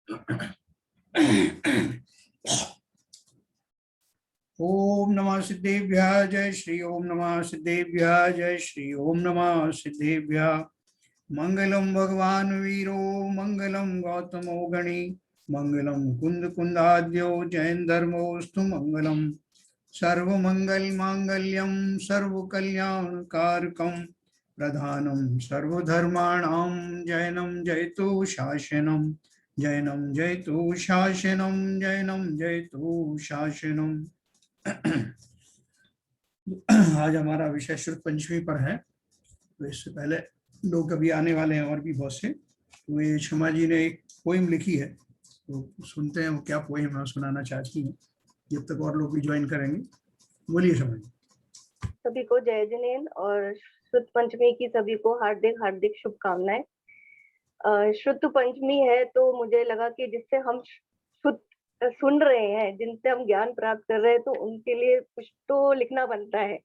ओम नमः सिद्धेभ्यः जय श्री ओम नमः सिद्धेभ्यः जय श्री ओम नमः सिद्धेभ्यः। मंगलम भगवान वीरो मंगलम गौतमो गणी मंगलम कुंद कुंदाद्यो जैन धर्मोस्तु मंगलम सर्वमंगल मांगल्यम सर्वकल्याणकारकम प्रधानम सर्वधर्माणां जैनम जयतु शासनम जैनम जयतु शासनम जैनम जयतु शासनम। आज हमारा विषय शुद्ध पंचमी पर है। तो इससे पहले लोग अभी आने वाले हैं और भी बहुत से। तो ये क्षमा जी ने एक पोइम लिखी है, तो सुनते हैं वो क्या पोइम है सुनाना चाहती हैं, जब तक और लोग भी ज्वाइन करेंगे। बोलिए क्षमा जी। सभी को जय जिनेन्द्र और शुद्ध पंचमी की सभी को हार्दिक हार्दिक शुभकामनाएं। शुद्ध पंचमी है तो मुझे लगा कि जिससे हम शुद्ध सुन रहे हैं, जिनसे हम ज्ञान प्राप्त कर रहे हैं, तो उनके लिए कुछ तो लिखना बनता है।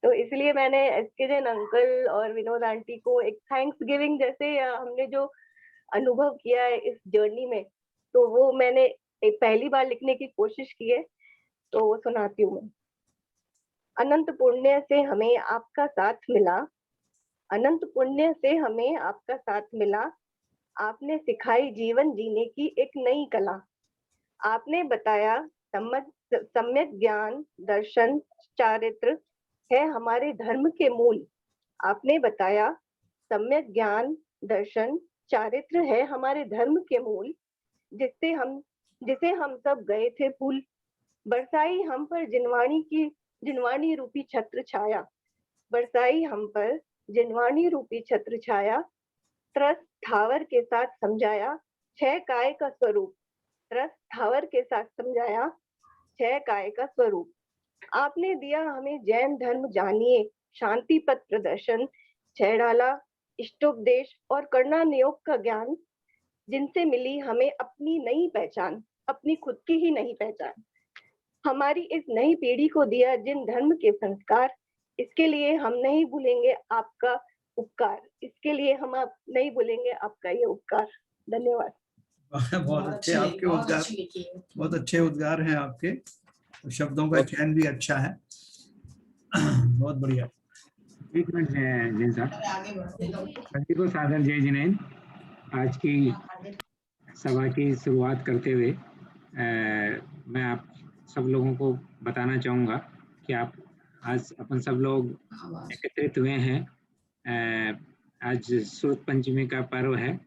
तो इसलिए मैंने एसके जैन अंकल और विनोद आंटी को एक थैंक्स गिविंग जैसे हमने जो अनुभव किया है इस जर्नी में, तो वो मैंने एक पहली बार लिखने की कोशिश की है, तो वो सुनाती हूँ मैं। अनंत पुण्य से हमें आपका साथ मिला, अनंत पुण्य से हमें आपका साथ मिला। आपने सिखाई जीवन जीने की एक नई कला। आपने बताया सम्यक ज्ञान दर्शन चारित्र है हमारे धर्म के मूल। आपने बताया सम्यक ज्ञान दर्शन चारित्र है हमारे धर्म के मूल। जिसे हम सब गए थे भूल। बरसाई हम पर जिनवाणी रूपी छत्र छाया। बरसाई हम पर जिनवाणी रूपी छत्र छाया। त्रस थावर के साथ समझाया छह काय का स्वरूप। त्रस थावर के साथ समझाया छह काय का स्वरूप। आपने दिया हमें जैन धर्म जानिए शांति पथ प्रदर्शन। छह डाला इष्टोपदेश और करना नियोग का ज्ञान। जिनसे मिली हमें अपनी नई पहचान, अपनी खुद की ही नई पहचान। हमारी इस नई पीढ़ी को दिया जिन धर्म के संस्कार। इसके लिए हम नहीं भूलेंगे आपका उपकार। इसके लिए हम नहीं भूलेंगे आपका ये उपकार। धन्यवाद। बहुत अच्छे आपके उद्गार, बहुत अच्छे उद्गार हैं आपके। तो शब्दों का चयन भी अच्छा है। बहुत बढ़िया। एक मिनट जैन साहब, सभी को सादर जय जिनेन्द्र। आज की सभा की शुरुआत करते हुए मैं आप सब लोगों को बताना चाहूँगा कि आप आज अपन सब लोग एकत्रित हुए हैं। आज शुद्ध पंचमी का पर्व है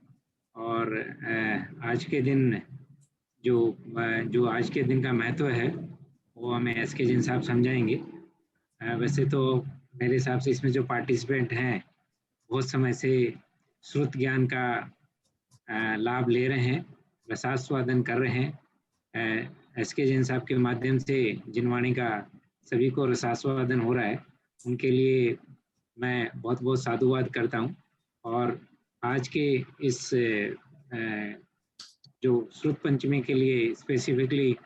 और आज के दिन जो आज के दिन का महत्व है वो हमें एसके जैन साहब समझाएंगे। वैसे तो मेरे हिसाब से इसमें जो पार्टिसिपेंट हैं बहुत समय से श्रुत ज्ञान का लाभ ले रहे हैं, रसास्वादन कर रहे हैं। एसके जैन साहब के माध्यम से जिनवाणी का सभी को रसास्वादन हो रहा है, उनके लिए मैं बहुत बहुत साधुवाद करता हूं। और आज के इस जो श्रुत पंचमी के लिए स्पेसिफिकली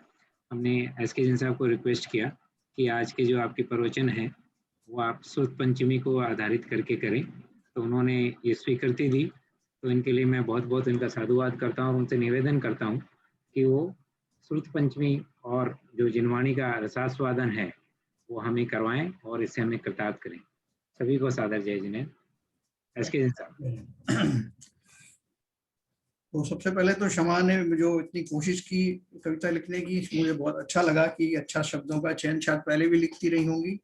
हमने एसके जैन साहब को रिक्वेस्ट किया कि आज के जो आपके प्रवचन हैं वो आप श्रुत पंचमी को आधारित करके करें, तो उन्होंने ये स्वीकृति दी। तो इनके लिए मैं बहुत बहुत इनका साधुवाद करता हूँ और उनसे निवेदन करता हूँ कि वो श्रुत पंचमी और जो जिनवाणी का रसास्वादन है वो हमें करवाएं और इससे हमें कृतार्थ करें। सभी को सादर जय जिनेन्द्र। एसके जैन साहब। तो सबसे पहले तो क्षमा ने जो इतनी कोशिश की कविता लिखने की, मुझे बहुत अच्छा लगा कि अच्छा शब्दों का चयन। शायद पहले भी लिखती रही होंगी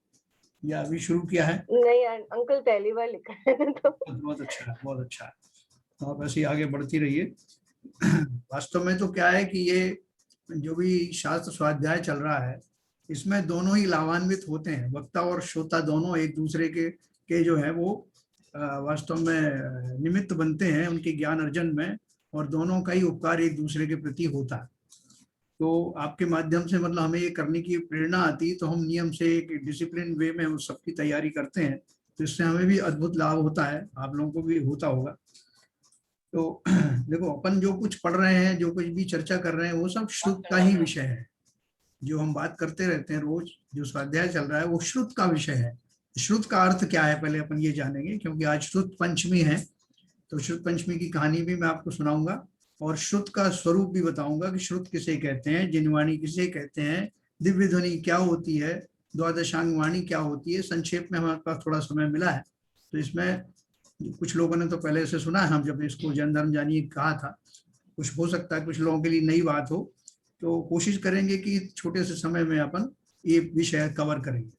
या अभी शुरू किया है? नहीं अंकल, पहली बार लिखा है। तो बहुत अच्छा है, बहुत अच्छा है। तो आप ऐसे आगे बढ़ती रहिए। वास्तव में तो क्या है कि ये जो भी शास्त्र स्वाध्याय चल रहा है इसमें दोनों ही लाभान्वित होते हैं, वक्ता और श्रोता दोनों एक दूसरे के जो है वो वास्तव में निमित्त बनते हैं उनके ज्ञान अर्जन में, और दोनों का ही उपकार एक दूसरे के प्रति होता है। तो आपके माध्यम से मतलब हमें ये करने की प्रेरणा आती, तो हम नियम से एक डिसिप्लिन वे में उस सबकी तैयारी करते हैं, तो इससे हमें भी अद्भुत लाभ होता है, आप लोगों को भी होता होगा। तो देखो, अपन जो कुछ पढ़ रहे हैं, जो कुछ भी चर्चा कर रहे हैं, वो सब श्रुत का ही विषय है। जो हम बात करते रहते हैं रोज, जो स्वाध्याय चल रहा है वो श्रुत का विषय है। श्रुत का अर्थ क्या है पहले अपन ये जानेंगे, क्योंकि आज श्रुत पंचमी है। तो श्रुत पंचमी की कहानी भी मैं आपको सुनाऊंगा, और श्रुत का स्वरूप भी बताऊंगा कि श्रुत किसे कहते हैं, जिनवाणी किसे कहते हैं, दिव्य ध्वनि क्या होती है, द्वादशांग वाणी क्या होती है। संक्षेप में हमारे पास थोड़ा समय मिला है, तो इसमें कुछ लोगों ने तो पहले से सुना है, हम जब इसको जन धर्म जानिए कहा था, कुछ हो सकता है कुछ लोगों के लिए नई बात हो, तो कोशिश करेंगे कि छोटे से समय में अपन ये विषय कवर करेंगे।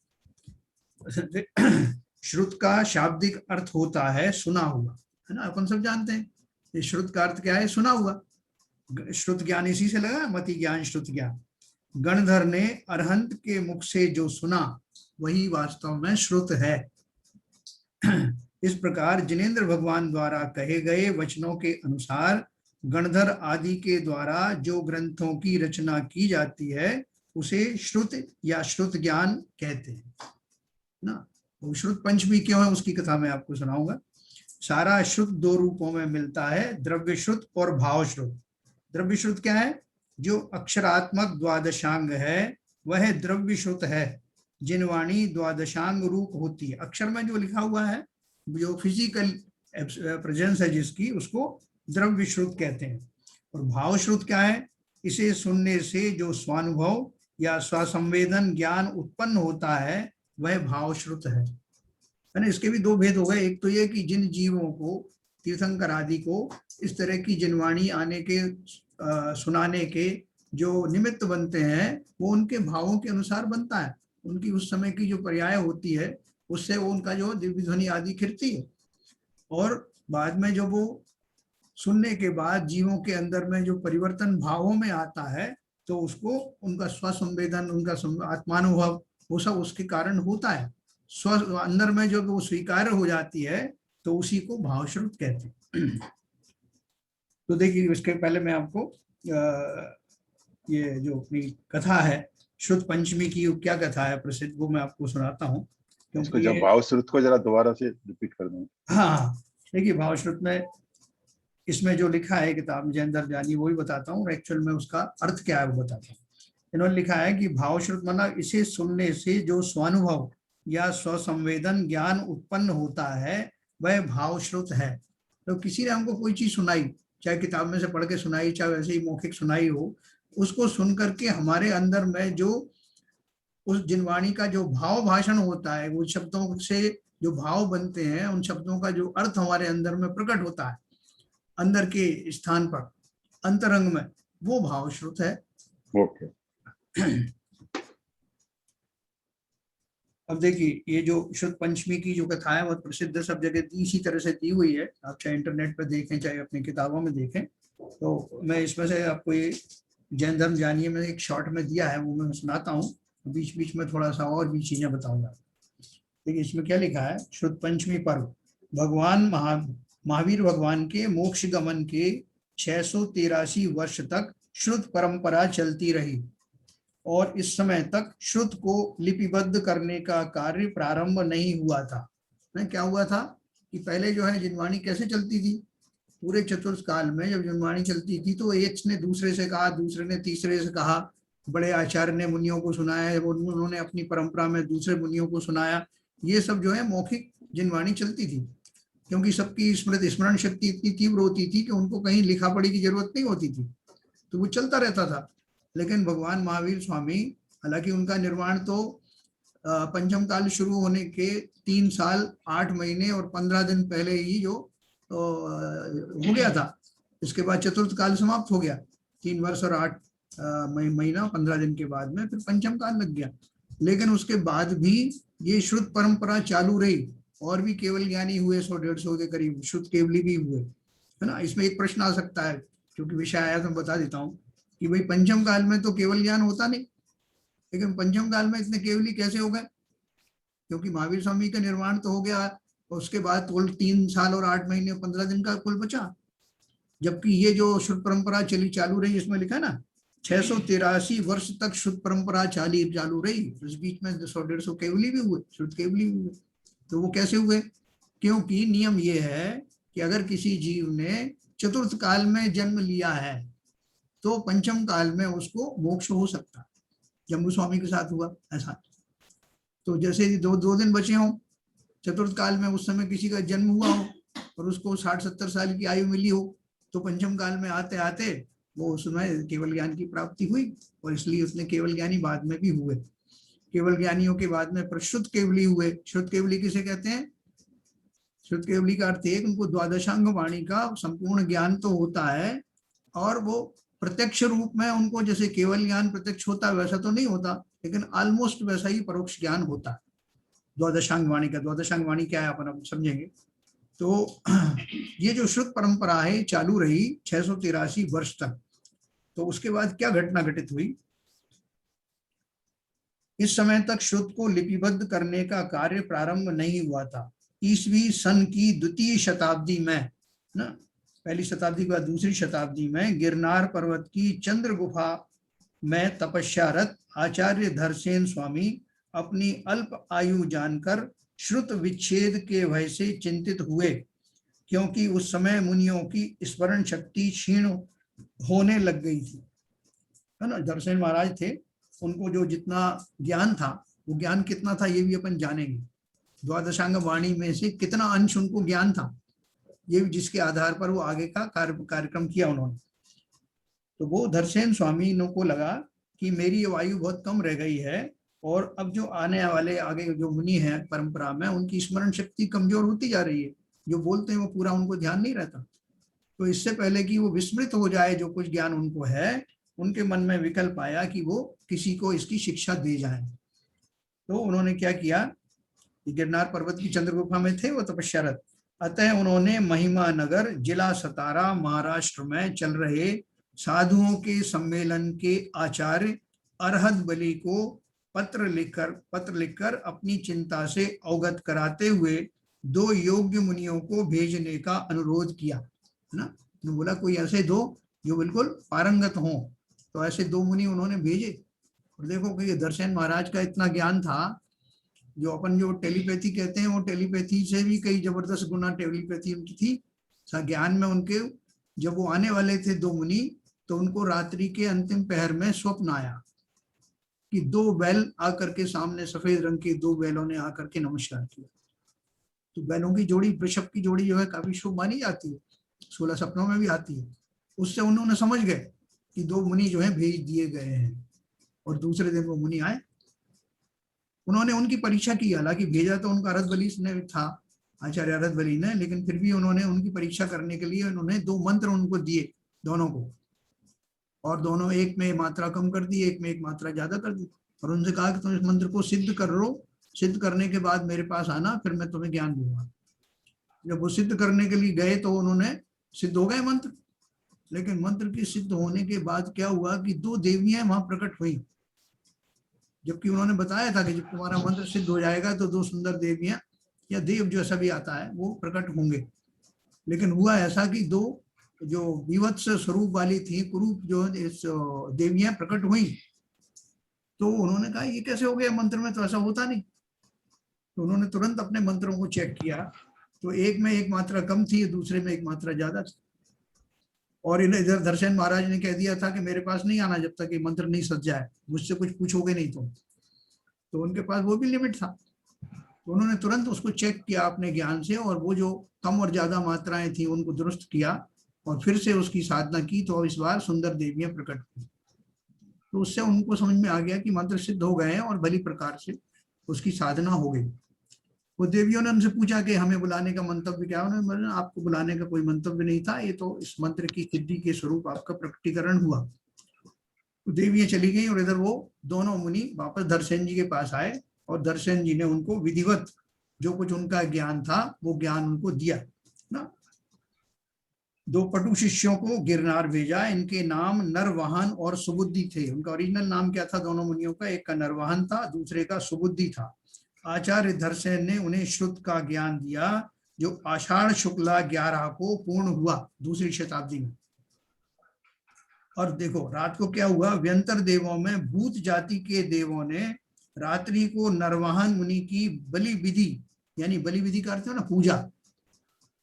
श्रुत का शाब्दिक अर्थ होता है सुना हुआ, है ना, अपन सब जानते हैं। ये श्रुत का अर्थ क्या है, सुना हुआ। श्रुत ज्ञान इसी से लगा, मति ज्ञान श्रुत ज्ञान। गणधर ने अरहंत के मुख से जो सुना वही वास्तव में श्रुत है। इस प्रकार जिनेंद्र भगवान द्वारा कहे गए वचनों के अनुसार गणधर आदि के द्वारा जो ग्रंथों की रचना की जाती है उसे श्रुत या श्रुत ज्ञान कहते हैं ना। वो श्रुत पंचमी क्यों है उसकी कथा मैं आपको सुनाऊंगा। सारा श्रुत दो रूपों में मिलता है, द्रव्य श्रुत और भाव श्रुत। द्रव्य श्रुत क्या है, जो अक्षरात्मक द्वादशांग है वह द्रव्य श्रुत है। जिनवाणी द्वादशांग रूप होती है, अक्षर में जो लिखा हुआ है, जो फिजिकल प्रेजेंस है जिसकी, उसको द्रव्य श्रुत कहते हैं। और भाव श्रुत क्या है, इसे सुनने से जो स्वानुभव या स्वसंवेदन ज्ञान उत्पन्न होता है वह भाव श्रुत है ना। इसके भी दो भेद हो गए। एक तो ये कि जिन जीवों को, तीर्थंकर आदि को इस तरह की जिनवाणी आने के सुनाने के जो निमित्त बनते हैं वो उनके भावों के अनुसार बनता है। उनकी उस समय की जो पर्याय होती है उससे वो उनका जो दिव्य ध्वनि आदि खिरती है। और बाद में जो वो सुनने के बाद जीवों के अंदर में जो परिवर्तन भावों में आता है तो उसको उनका स्वसंवेदन, उनका आत्मानुभव, वो सब उसके कारण होता है। स्व अंदर में जो वो स्वीकार हो जाती है तो उसी को भावश्रुत कहते हैं। तो देखिए, इसके पहले मैं आपको ये जो अपनी कथा है श्रुत पंचमी की क्या कथा है प्रसिद्ध, वो मैं आपको सुनाता हूँ। इसको जब भावश्रुत को जरा दोबारा से रिपीट कर दूं। हाँ, देखिए भावश्रुत में इसमें जो लिखा है किताब में जैन धर्म जानिए वही बताता हूँ, एक्चुअल में उसका अर्थ क्या है वो बताता हूँ। इन्होंने लिखा है कि भावश्रुत माना इसे सुनने से जो स्वानुभव या स्वसंवेदन ज्ञान उत्पन्न होता है वह भावश्रुत है। तो किसी ने हमको कोई चीज सुनाई, चाहे किताब में से पढ़ के सुनाई, चाहे वैसे ही मौखिक सुनाई हो, उसको सुन करके हमारे अंदर में जो उस जिनवाणी का जो भाव भाषण होता है, वो शब्दों से जो भाव बनते हैं, उन शब्दों का जो अर्थ हमारे अंदर में प्रकट होता है अंदर के स्थान पर, अंतरंग में, वो भावश्रुत है। ओके। अब देखिए, ये जो श्रुत पंचमी की जो कथा है बहुत प्रसिद्ध, सब जगह इसी तरह से दी हुई है। आप चाहे इंटरनेट पर देखें चाहे अपनी किताबों में देखें। तो मैं इसमें से आपको ये जैन धर्म जानिए में एक शॉर्ट में दिया है, वो मैं सुनाता हूँ, बीच बीच में थोड़ा सा और भी चीजें बताऊंगा। देखिए इसमें क्या लिखा है। श्रुत पंचमी पर्व, भगवान महावीर भगवान के मोक्ष गमन के 683 वर्ष तक श्रुत परंपरा चलती रही और इस समय तक श्रुत को लिपिबद्ध करने का कार्य प्रारंभ नहीं हुआ था। क्या हुआ था कि पहले जो है जिनवाणी कैसे चलती थी, पूरे चतुर्थ काल में जब जिनवाणी चलती थी तो एक ने दूसरे से कहा, दूसरे ने तीसरे से कहा, बड़े आचार्य ने मुनियों को सुनाया, उन्होंने अपनी परंपरा में दूसरे मुनियों को सुनाया। ये सब जो है मौखिक जिनवाणी चलती थी, क्योंकि सबकी स्मरण शक्ति इतनी तीव्र होती थी कि उनको कहीं लिखा पढ़ी की जरूरत नहीं होती थी, तो वो चलता रहता था। लेकिन भगवान महावीर स्वामी, हालांकि उनका निर्वाण तो पंचम काल शुरू होने के 3 साल 8 महीने और 15 दिन पहले ही जो हो गया था, इसके बाद चतुर्थ काल समाप्त हो गया। 3 वर्ष और 8 महीना 15 दिन के बाद में फिर पंचम काल लग गया। लेकिन उसके बाद भी ये श्रुत परंपरा चालू रही और भी केवल ज्ञानी हुए 100-150 के करीब, श्रुत केवली भी हुए, है ना। इसमें एक प्रश्न आ सकता है, क्योंकि विषय आया तो बता देता हूँ कि भाई पंचम काल में तो केवल ज्ञान होता नहीं, लेकिन पंचम काल में इतने केवली कैसे हो गए? क्योंकि महावीर स्वामी का निर्वाण तो हो गया, उसके बाद कुल 3 साल और 8 महीने 15 दिन का कुल बचा। जबकि ये जो श्रुत परंपरा चालू रही, इसमें लिखा है ना 683 वर्ष तक श्रुत परंपरा चालू रही। इस बीच में 100-150 केवली भी हुए, श्रुत केवली भी हुए। तो वो कैसे हुए? क्योंकि नियम ये है कि अगर किसी जीव ने चतुर्थ काल में जन्म लिया है तो पंचम काल में उसको मोक्ष हो सकता है। जम्बू स्वामी के साथ हुआ ऐसा। तो जैसे दो दिन बचे हों चतुर्थ काल में, उस समय किसी का जन्म हुआ हो और उसको 60-70 साल की आयु मिली हो, तो पंचम काल में आते आते वो उसमें केवल ज्ञान की प्राप्ति हुई और इसलिए उसने केवल ज्ञानी बाद में भी हुए। केवल ज्ञानियों के बाद में प्रशुद्ध केवली हुए। शुद्ध केवली किसे कहते हैं? शुद्ध केवली का अर्थ है कि उनको द्वादशांग वाणी का संपूर्ण ज्ञान तो होता है और वो प्रत्यक्ष रूप में उनको जैसे केवल ज्ञान प्रत्यक्ष होता है वैसा तो नहीं होता, लेकिन ऑलमोस्ट वैसा ही परोक्ष ज्ञान होता है द्वादशांग वाणी का। द्वादशांग वाणी क्या है अपन अब समझेंगे। तो ये जो श्रुत परंपरा है चालू रही 683 वर्ष तक। तो उसके बाद क्या घटना घटित हुई? इस समय तक श्रुत को लिपिबद्ध करने का कार्य प्रारंभ नहीं हुआ था। ईसवी सन की द्वितीय शताब्दी में ना, पहली शताब्दी के बाद दूसरी शताब्दी में गिरनार पर्वत की चंद्र गुफा में तपस्यारत आचार्य धरसेन स्वामी अपनी अल्प आयु जानकर श्रुत विच्छेद के भय से चिंतित हुए, क्योंकि उस समय मुनियों की स्मरण शक्ति क्षीण होने लग गई थी, है ना। धरसेन महाराज थे, उनको जो जितना ज्ञान था वो ज्ञान कितना था ये भी अपन जानेंगे। द्वादशांग वाणी में से कितना अंश उनको ज्ञान था ये भी, जिसके आधार पर वो आगे का कार्यक्रम किया उन्होंने। तो वो धरसेन स्वामी को लगा कि मेरी आयु बहुत कम रह गई है और अब जो आने वाले आगे जो मुनि हैं परंपरा में उनकी स्मरण शक्ति कमजोर होती जा रही है, जो बोलते हैं वो पूरा उनको ध्यान नहीं रहता। तो इससे पहले कि वो विस्मृत हो जाए जो कुछ ज्ञान उनको है, उनके मन में विकल्प आया कि वो किसी को इसकी शिक्षा दे जाएं। तो उन्होंने क्या किया, गिरनार पर्वत की चंद्र गुफा में थे वो तपस्यारत, अतः उन्होंने महिमा नगर जिला सतारा महाराष्ट्र में चल रहे साधुओं के सम्मेलन के आचार्य अरहद बली को पत्र लिखकर अपनी चिंता से अवगत कराते हुए 2 योग्य मुनियों को भेजने का अनुरोध किया, है ना। उन्होंने बोला कोई ऐसे दो जो बिल्कुल पारंगत हों, तो ऐसे 2 मुनि उन्होंने भेजे। और देखो कि धरसेन महाराज का इतना ज्ञान था, जो अपन जो टेलीपैथी कहते हैं वो टेलीपैथी से भी कई जबरदस्त गुना टेलीपैथी उनकी थी ज्ञान में। उनके जब वो आने वाले थे 2 मुनि, तो उनको रात्रि के अंतिम पहर में स्वप्न आया कि 2 बैल आकर के सामने, सफेद रंग के 2 बैलों ने आकर के नमस्कार किया। तो बैलों की जोड़ी, वृषभ की जोड़ी जो है काफी शुभ मानी जाती है, 16 सपनों में भी आती है। उससे उन्होंने समझ गए कि 2 मुनि जो है भेज दिए गए हैं। और दूसरे दिन वो मुनि आए, उन्होंने उनकी परीक्षा की। हालांकि भेजा तो उनका अरहद बली ने था, आचार्य अरहद बली ने, लेकिन फिर भी उन्होंने उनकी परीक्षा करने के लिए उन्होंने 2 मंत्र उनको दिए दोनों को, और दोनों एक में मात्रा कम कर दी, एक में एक मात्रा ज्यादा कर दी, और उनसे कहा कि तुम इस मंत्र को सिद्ध कर लो, सिद्ध करने के बाद मेरे पास आना, फिर मैं तुम्हें ज्ञान दूंगा। जब वो सिद्ध करने के लिए गए तो उन्होंने सिद्ध हो गए मंत्र, लेकिन मंत्र के सिद्ध होने के बाद क्या हुआ कि 2 देवियां वहां प्रकट हुई, जबकि उन्होंने बताया था कि जब तुम्हारा मंत्र सिद्ध हो जाएगा तो 2 सुंदर देवियां या देव जो ऐसा भी आता है वो प्रकट होंगे। लेकिन हुआ ऐसा कि 2 जो विवत्स स्वरूप वाली थी, कुरूप जो देवियां प्रकट हुई। तो उन्होंने कहा ये कैसे हो गया, मंत्र में तो ऐसा होता नहीं। तो उन्होंने तुरंत अपने मंत्रों को चेक किया, तो एक में एक मात्रा कम थी, दूसरे में एक मात्रा ज्यादा थी। और इधर धरसेन महाराज ने कह दिया था कि मेरे पास नहीं आना जब तक ये मंत्र नहीं सज जाए, मुझसे कुछ पूछोगे नहीं तुम। तो उनके पास वो भी लिमिट था। तो उन्होंने तुरंत उसको चेक किया अपने ज्ञान से, और वो जो कम और ज्यादा मात्राएं थी उनको दुरुस्त किया और फिर से उसकी साधना की। तो इस बार सुंदर देवियां प्रकट हुई। तो उससे उनको समझ में आ गया कि मंत्र सिद्ध हो गए हैं और भली प्रकार से उसकी साधना हो गई। वो देवियों ने उनसे पूछा कि हमें बुलाने का मंतव्य क्या है। उन्होंने बोला आपको बुलाने का कोई मंतव्य नहीं था, ये तो इस मंत्र की सिद्धि के स्वरूप आपका प्रकटीकरण हुआ। तो देवियां चली गई और इधर वो दोनों मुनि वापस धरसेन जी के पास आए, और धरसेन जी ने उनको विधिवत जो कुछ उनका ज्ञान था वो ज्ञान उनको दिया ना। 2 पटु शिष्यों को गिरनार भेजा। इनके नाम नरवाहन और सुबुद्धि थे। उनका ओरिजिनल नाम क्या था दोनों मुनियों का? एक का नरवाहन था, दूसरे का सुबुद्धि था। आचार्य धरसेन ने उन्हें श्रुत का ज्ञान दिया जो आषाढ़ शुक्ला 11 को पूर्ण हुआ, दूसरी शताब्दी में। और देखो रात को क्या हुआ, व्यंतर देवों में भूत जाति के देवों ने रात्रि को नरवाहन मुनि की बलि विधि, यानी बलि विधि का अर्थ है ना पूजा।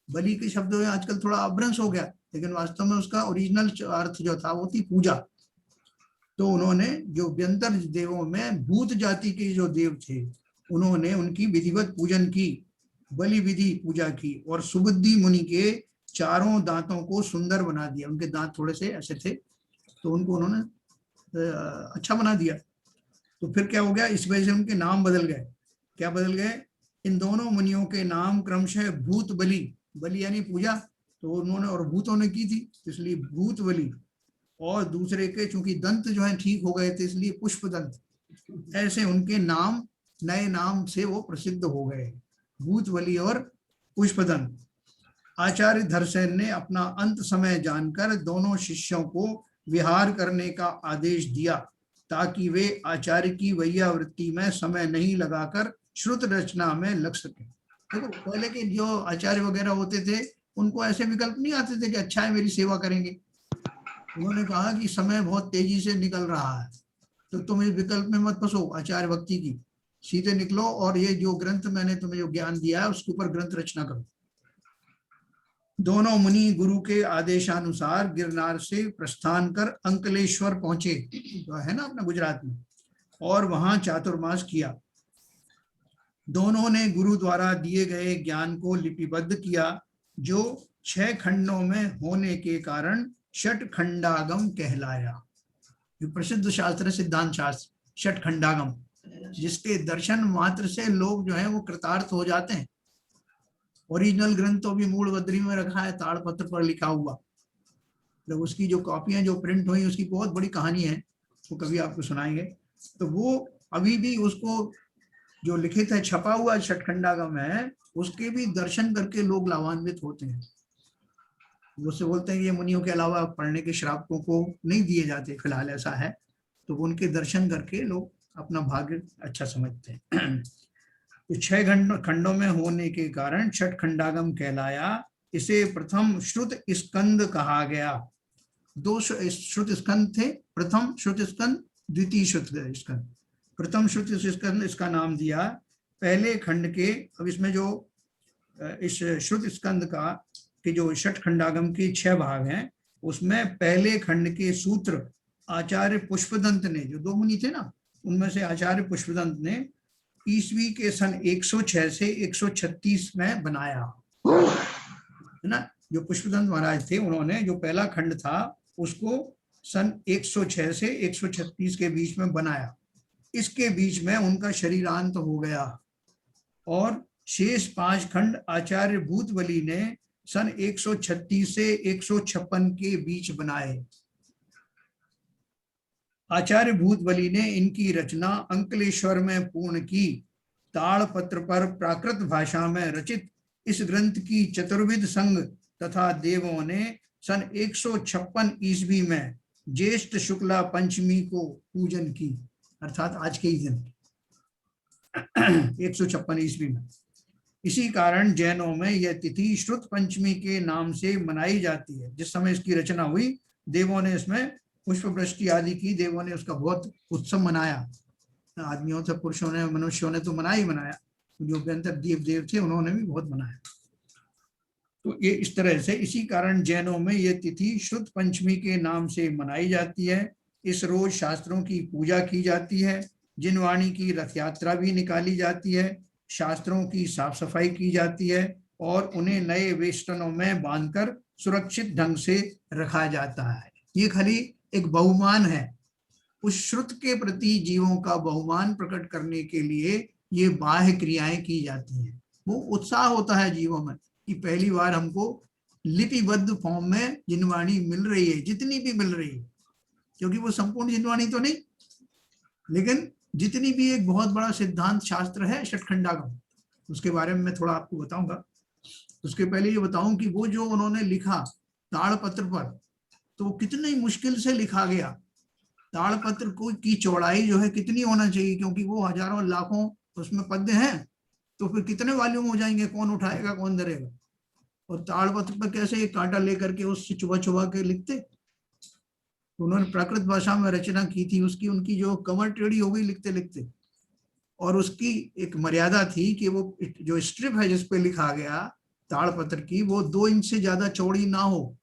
बलि के शब्द में आजकल थोड़ा अपभ्रंश हो गया, लेकिन वास्तव में उसका ओरिजिनल अर्थ जो था वो थी पूजा। तो उन्होंने जो व्यंतर देवों में भूत जाति के जो देव थे उन्होंने उनकी विधिवत पूजन की, बलि विधि पूजा की, और सुबुद्धि मुनि के चारों दांतों को सुंदर बना दिया। उनके दांत थोड़े से ऐसे थे तो उनको उन्होंने अच्छा बना दिया। तो फिर क्या हो गया, इस वजह से उनके नाम बदल गए। क्या बदल गए? इन दोनों मुनियों के नाम क्रमशः भूत बलि, बलि यानी पूजा, तो उन्होंने और भूतों ने की थी इसलिए भूत बलि, और दूसरे के चूंकि दंत जो है ठीक हो गए थे इसलिए पुष्प दंत, ऐसे उनके नाम नए नाम से वो प्रसिद्ध हो गए, भूत बलि और पुष्पदंत। आचार्य धरसेन ने अपना अंत समय जानकर दोनों शिष्यों को विहार करने का आदेश दिया ताकि वे आचार्य की वैयावृत्ति में समय नहीं लगाकर श्रुत रचना में लग सके। देखो पहले के जो आचार्य वगैरह होते थे उनको ऐसे विकल्प नहीं आते थे कि अच्छा है मेरी सेवा करेंगे। उन्होंने कहा कि समय बहुत तेजी से निकल रहा है तो तुम इस विकल्प में मत फंसो आचार्य भक्ति की, सीधे निकलो और ये जो ग्रंथ मैंने तुम्हें जो ज्ञान दिया है उसके ऊपर ग्रंथ रचना करो। दोनों मुनि गुरु के आदेशानुसार गिरनार से प्रस्थान कर अंकलेश्वर पहुंचे, जो है ना अपना गुजरात में, और वहां चातुर्मास किया। दोनों ने गुरु द्वारा दिए गए ज्ञान को लिपिबद्ध किया जो 6 खंडों में होने के कारण षट खंडागम कहलाया। ये प्रसिद्ध शास्त्र, सिद्धांत शास्त्र षट खंडागम, जिसके दर्शन मात्र से लोग जो है वो कृतार्थ हो जाते हैं। ओरिजिनल ग्रंथ तो भी मूल बद्री में रखा है, ताड़पत्र पर लिखा हुआ, तो उसकी जो कॉपियां जो प्रिंट हुई उसकी बहुत बड़ी कहानी है, वो कभी आपको सुनाएंगे। तो वो अभी भी उसको जो लिखित है छपा हुआ षट खंडागम है, उसके भी दर्शन करके लोग लाभान्वित होते हैं। उससे बोलते हैं कि ये मुनियों के अलावा पढ़ने के श्रावकों को नहीं दिए जाते, फिलहाल ऐसा है, तो उनके दर्शन करके लोग अपना भाग्य अच्छा समझते हैं। तो 6 खंडों में होने के कारण षट खंडागम कहलाया। इसे प्रथम श्रुत स्कंद कहा गया। 2 श्रुत स्कंद थे, प्रथम श्रुत स्कंद, द्वितीय श्रुत स्कंद। प्रथम श्रुत स्कंद इसका नाम दिया पहले खंड के। अब इसमें जो इस श्रुत स्कंद का कि जो षट खंडागम के 6 भाग हैं, उसमें पहले खंड के सूत्र आचार्य पुष्पदंत ने, जो 2 मुनि थे ना, उनमें से आचार्य पुष्पदंत ने ईस्वी के सन 106 से 136 में बनाया, है ना। जो पुष्पदंत महाराज थे उन्होंने जो पहला खंड था उसको सन 106 से 136 के बीच में बनाया। इसके बीच में उनका शरीरांत हो गया और शेष 5 खंड आचार्य भूतबली ने सन 136 से 156 के बीच बनाए। आचार्य भूतबली ने इनकी रचना अंकलेश्वर में पूर्ण की। ताड़पत्र पर प्राकृत भाषा में रचित इस ग्रंथ की चतुर्विध संघ तथा देवों ने सन 156 ईस्वी में ज्येष्ठ शुक्ला पंचमी को पूजन की, अर्थात आज के ही दिन 156 ईस्वी में। इसी कारण जैनों में यह तिथि श्रुत पंचमी के नाम से मनाई जाती है। जिस समय इसकी रचना हुई देवों ने इसमें पुष्प वृष्टि आदि की, देवों ने उसका बहुत उत्सव मनाया। आदमियों से पुरुषों ने, मनुष्यों ने तो मना ही मनाया, जो अभ्यंतर देव थे उन्होंने भी बहुत मनाया। तो ये इस तरह से, इसी कारण जैनों में ये तिथि श्रुत पंचमी के नाम से मनाई जाती है। इस रोज शास्त्रों की पूजा की जाती है, जिनवाणी की रथ यात्रा भी निकाली जाती है, शास्त्रों की साफ सफाई की जाती है और उन्हें नए वेष्टनों में बांधकर सुरक्षित ढंग से रखा जाता है। ये खाली एक बहुमान है, उस श्रुत के प्रति जीवों का बहुमान प्रकट करने के लिए ये बाह्य क्रियाएं की जाती हैं। वो उत्साह होता है जीवों में कि पहली बार हमको लिपिबद्ध फॉर्म में जिनवाणी मिल रही है, जितनी भी मिल रही है, क्योंकि वो संपूर्ण जिनवाणी तो नहीं, लेकिन जितनी भी एक बहुत बड़ा सिद्धांत शास्त्र है षटखंडागम, उसके बारे में मैं थोड़ा आपको बताऊंगा। उसके पहले ये बताऊं कि वो जो उन्होंने लिखा ताड़पत्र पर, तो कितनी मुश्किल से लिखा गया। ताड़पत्र को की चौड़ाई जो है कितनी होना चाहिए, क्योंकि वो हजारों लाखों उसमें पद्य हैं, तो फिर कितने वॉल्यूम हो जाएंगे, कौन उठाएगा कौन धरेगा। और ताड़पत्र पर कैसे एक कांटा लेकर के उससे चुबा चुबा के लिखते। तो उन्होंने प्राकृत भाषा में रचना की थी, उसकी उनकी जो कमर टेढ़ी हो गई लिखते लिखते, और उसकी एक मर्यादा थी कि वो जो स्ट्रिप है जिसपे लिखा गया ताड़पत्र की, वो 2 इंच से ज्यादा चौड़ी ना हो।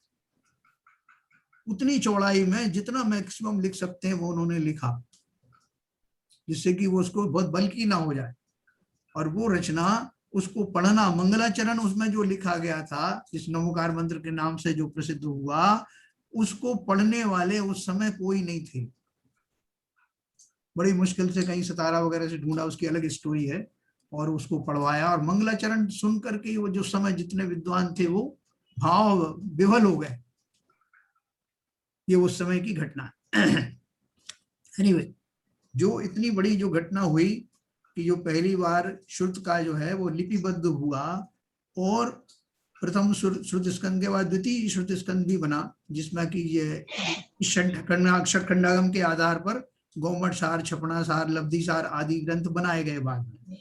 उतनी चौड़ाई में जितना मैक्सिमम लिख सकते हैं वो उन्होंने लिखा, जिससे कि वो उसको बहुत बल्कि ना हो जाए। और वो रचना उसको पढ़ना, मंगलाचरण उसमें जो लिखा गया था, इस नमोकार मंत्र के नाम से जो प्रसिद्ध हुआ, उसको पढ़ने वाले उस समय कोई नहीं थे। बड़ी मुश्किल से कहीं सितारा वगैरह से ढूंढा, उसकी अलग स्टोरी है, और उसको पढ़वाया। और मंगलाचरण सुन करके वो जो समय जितने विद्वान थे वो भाव विवल हो गए। ये उस समय की घटना है। एनीवे, जो इतनी बड़ी जो घटना हुई कि जो पहली बार श्रुत का जो है वो लिपिबद्ध हुआ, और प्रथम श्रुत स्कंद के बाद द्वितीय श्रुत स्कंद भी बना, जिसमें कि ये षटखंडागम के आधार पर गौमठ सार, छपना सार, लब्धि सार आदि ग्रंथ बनाए गए बाद में,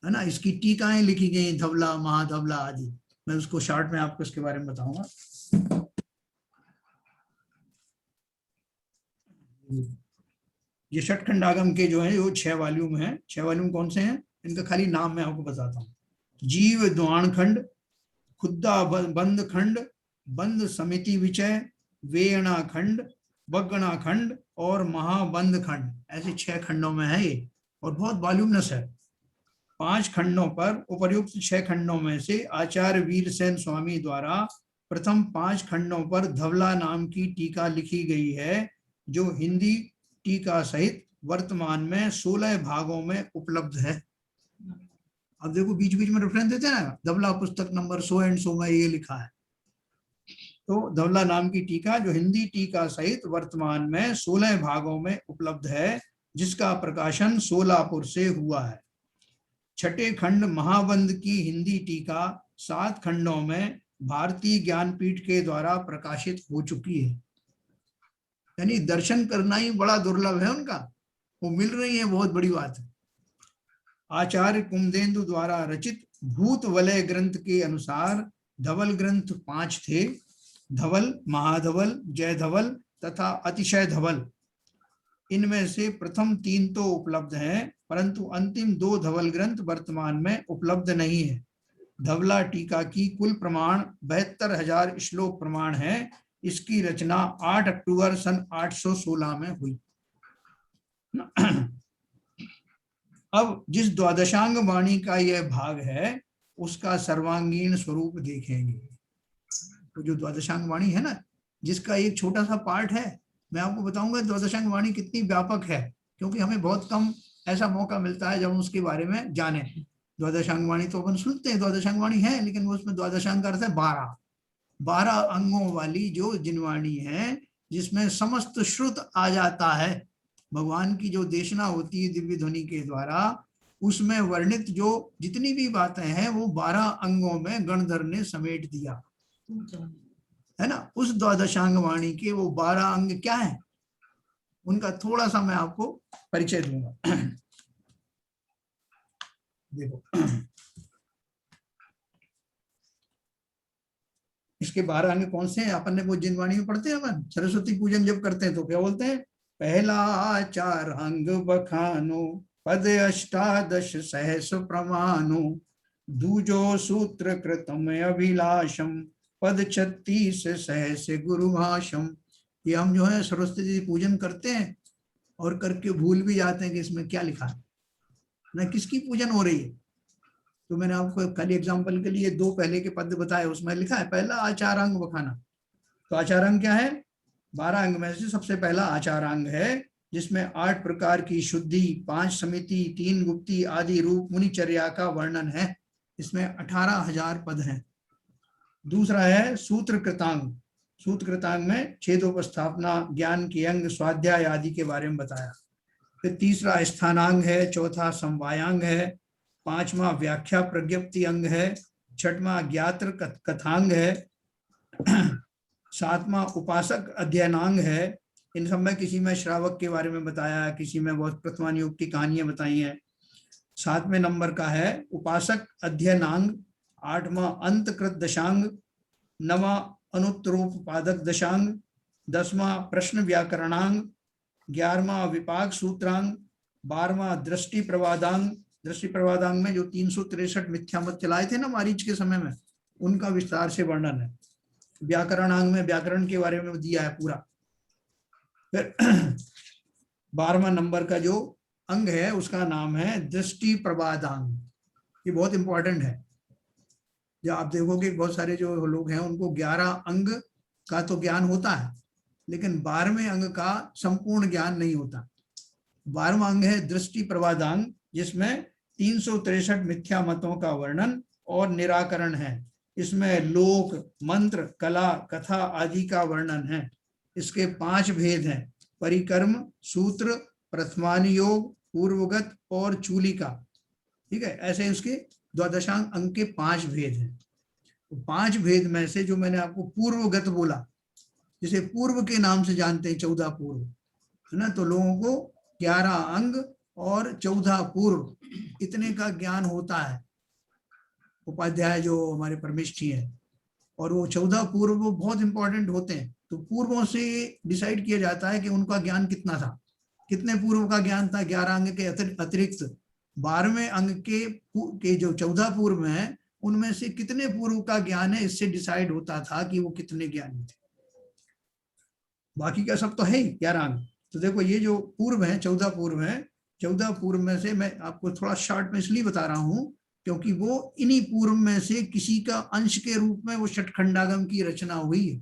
है ना। इसकी टीकाएं लिखी गई, धवला, महाधवला आदि। मैं उसको शॉर्ट में आपको इसके बारे में बताऊंगा। ये षटखंडागम के जो है वो 6 वॉल्यूम है। 6 वॉल्यूम कौन से हैं, इनका खाली नाम मैं आपको बताता हूँ। जीव द्वाण खंड, खुद्दा बंद खंड, बंद समिति विचय, वेणा खंड, बगणा खंड और महाबंद खंड, ऐसे 6 खंडों में है ये, और बहुत वॉल्यूमनस है। 5 खंडों पर, उपर्युक्त 6 खंडों में से आचार्य वीरसेन स्वामी द्वारा प्रथम 5 खंडों पर धवला नाम की टीका लिखी गई है, जो हिंदी टीका सहित वर्तमान में 16 भागों में उपलब्ध है। अब देखो बीच बीच में रेफरेंस देते हैं ना, धवला पुस्तक नंबर 100 एंड 100 में ये लिखा है। तो धवला नाम की टीका जो हिंदी टीका सहित वर्तमान में 16 भागों में उपलब्ध है, जिसका प्रकाशन सोलापुर से हुआ है। 6ठे खंड महाबंद की हिंदी टीका 7 खंडों में भारतीय ज्ञानपीठ के द्वारा प्रकाशित हो चुकी है। यानी दर्शन करना ही बड़ा दुर्लभ है उनका, वो मिल रही है, बहुत बड़ी बात है। आचार्य कुमदेन्दु द्वारा रचित भूत वलय ग्रंथ के अनुसार धवल ग्रंथ 5 थे। धवल, महाधवल, जय धवल तथा अतिशय धवल। इनमें से प्रथम 3 तो उपलब्ध हैं, परंतु अंतिम 2 धवल ग्रंथ वर्तमान में उपलब्ध नहीं है। धवला टीका की कुल प्रमाण 72,000 श्लोक प्रमाण है। इसकी रचना 8 अक्टूबर सन 816 में हुई। अब जिस द्वादशांग वाणी का यह भाग है, उसका सर्वांगीण स्वरूप देखेंगे। तो जो द्वादशांग वाणी है ना, जिसका एक छोटा सा पार्ट है, मैं आपको बताऊंगा द्वादशांग वाणी कितनी व्यापक है, क्योंकि हमें बहुत कम ऐसा मौका मिलता है जब हम उसके बारे में जाने। द्वादशांग वाणी तो अपन सुनते हैं, द्वादशांग वाणी है, लेकिन वो उसमें द्वादशांग का अर्थ है 12 अंगों वाली जो जिनवाणी है, जिसमें समस्त श्रुत आ जाता है। भगवान की जो देशना होती है दिव्य ध्वनि के द्वारा, उसमें वर्णित जो जितनी भी बातें हैं वो 12 अंगों में गणधर ने समेट दिया है ना। उस द्वादशांग वाणी के वो 12 अंग क्या है, उनका थोड़ा सा मैं आपको परिचय दूंगा। देखो, इसके 12 अंग कौन से हैं, अपन ने वो जिनवाणी में पढ़ते हैं। अपन सरस्वती पूजन जब करते हैं तो क्या बोलते हैं, पहला आचार अंग बखानो, पद अष्टादश सहस प्रमाणो, दूजो सूत्र कृतम अभिलाषम, पद 36 सहस गुरु भाषम। ये हम जो है सरस्वती जी पूजन करते हैं और करके भूल भी जाते हैं कि इसमें क्या लिखा है ना, किसकी पूजन हो रही है। तो मैंने आपको खाली एग्जांपल के लिए 2 पहले के पद बताए, उसमें लिखा है पहला आचारांग बखाना। तो आचारांग क्या है, 12 अंग में से सबसे पहला आचारांग है, जिसमें 8 प्रकार की शुद्धि, 5 समिति, 3 गुप्ती आदि रूप मुनिचर्या का वर्णन है। इसमें 18,000 पद हैं। दूसरा है सूत्र कृतांग। सूत्र कृतांग में छेदोपस्थापना, ज्ञान के अंग, स्वाध्याय आदि के बारे में बताया। फिर तीसरा स्थानांग है, चौथा समवायांग है, 5वां व्याख्या प्रज्ञप्ति अंग है, 6वां ज्ञात्र कथांग है, 7वां उपासक अध्ययनांग है। इन सब में किसी में श्रावक के बारे में बताया है, किसी में बहुत प्रथमान योग की कहानियां बताई हैं। 7वें नंबर का है उपासक अध्ययनांग, 8वां अंतकृत दशांग, 9वां अनुत्तरोपादक दशांग, 10वां प्रश्न व्याकरणांग, 11वां विपाक सूत्रांग, 12वां दृष्टि प्रवादांग। दृष्टि प्रवादांग में जो 363 मिथ्या मत चलाए थे ना मारीच के समय में, उनका विस्तार से वर्णन है। व्याकरणांग में व्याकरण के बारे में दिया है पूरा। फिर 12वां नंबर का जो अंग है उसका नाम है दृष्टि प्रवादांग। ये बहुत इंपॉर्टेंट है। जब आप देखोगे बहुत सारे जो लोग हैं उनको 11 अंग का तो ज्ञान होता है, लेकिन 12वें अंग का संपूर्ण ज्ञान नहीं होता। 12वां अंग है दृष्टि प्रवादांग, जिसमें 363 मिथ्या मतों का वर्णन और निराकरण है। इसमें लोक, मंत्र, कला, कथा आदि का वर्णन है। इसके 5 भेद हैं: परिकर्म, सूत्र, प्रथमानुयोग, पूर्वगत और चूलिका। ठीक है, ऐसे उसके द्वादशांग अंग के 5 भेद हैं। तो 5 भेद में से जो मैंने आपको पूर्वगत बोला, जिसे पूर्व के नाम से जानते हैं, 14 पूर्व, है ना, तो लोगों को 11 अंग और 14 पूर्व इतने का ज्ञान होता है। उपाध्याय जो हमारे परमेष्ठी है, और वो 14 पूर्व वो बहुत इंपॉर्टेंट होते हैं। तो पूर्वों से डिसाइड किया जाता है कि उनका ज्ञान कितना था, कितने पूर्व का ज्ञान था। 11 अंग के अतिरिक्त 12वें अंग के जो 14 पूर्व हैं, उनमें से कितने पूर्व का ज्ञान है, इससे डिसाइड होता था कि वो कितने ज्ञानी थे। बाकी का सब तो है ही 11 अंग। तो देखो ये जो पूर्व है, 14 पूर्व है, 14 पूर्व में से मैं आपको थोड़ा शॉर्ट में इसलिए बता रहा हूं क्योंकि वो इन्हीं पूर्व में से किसी का अंश के रूप में वो षटखंडागम की रचना हुई है।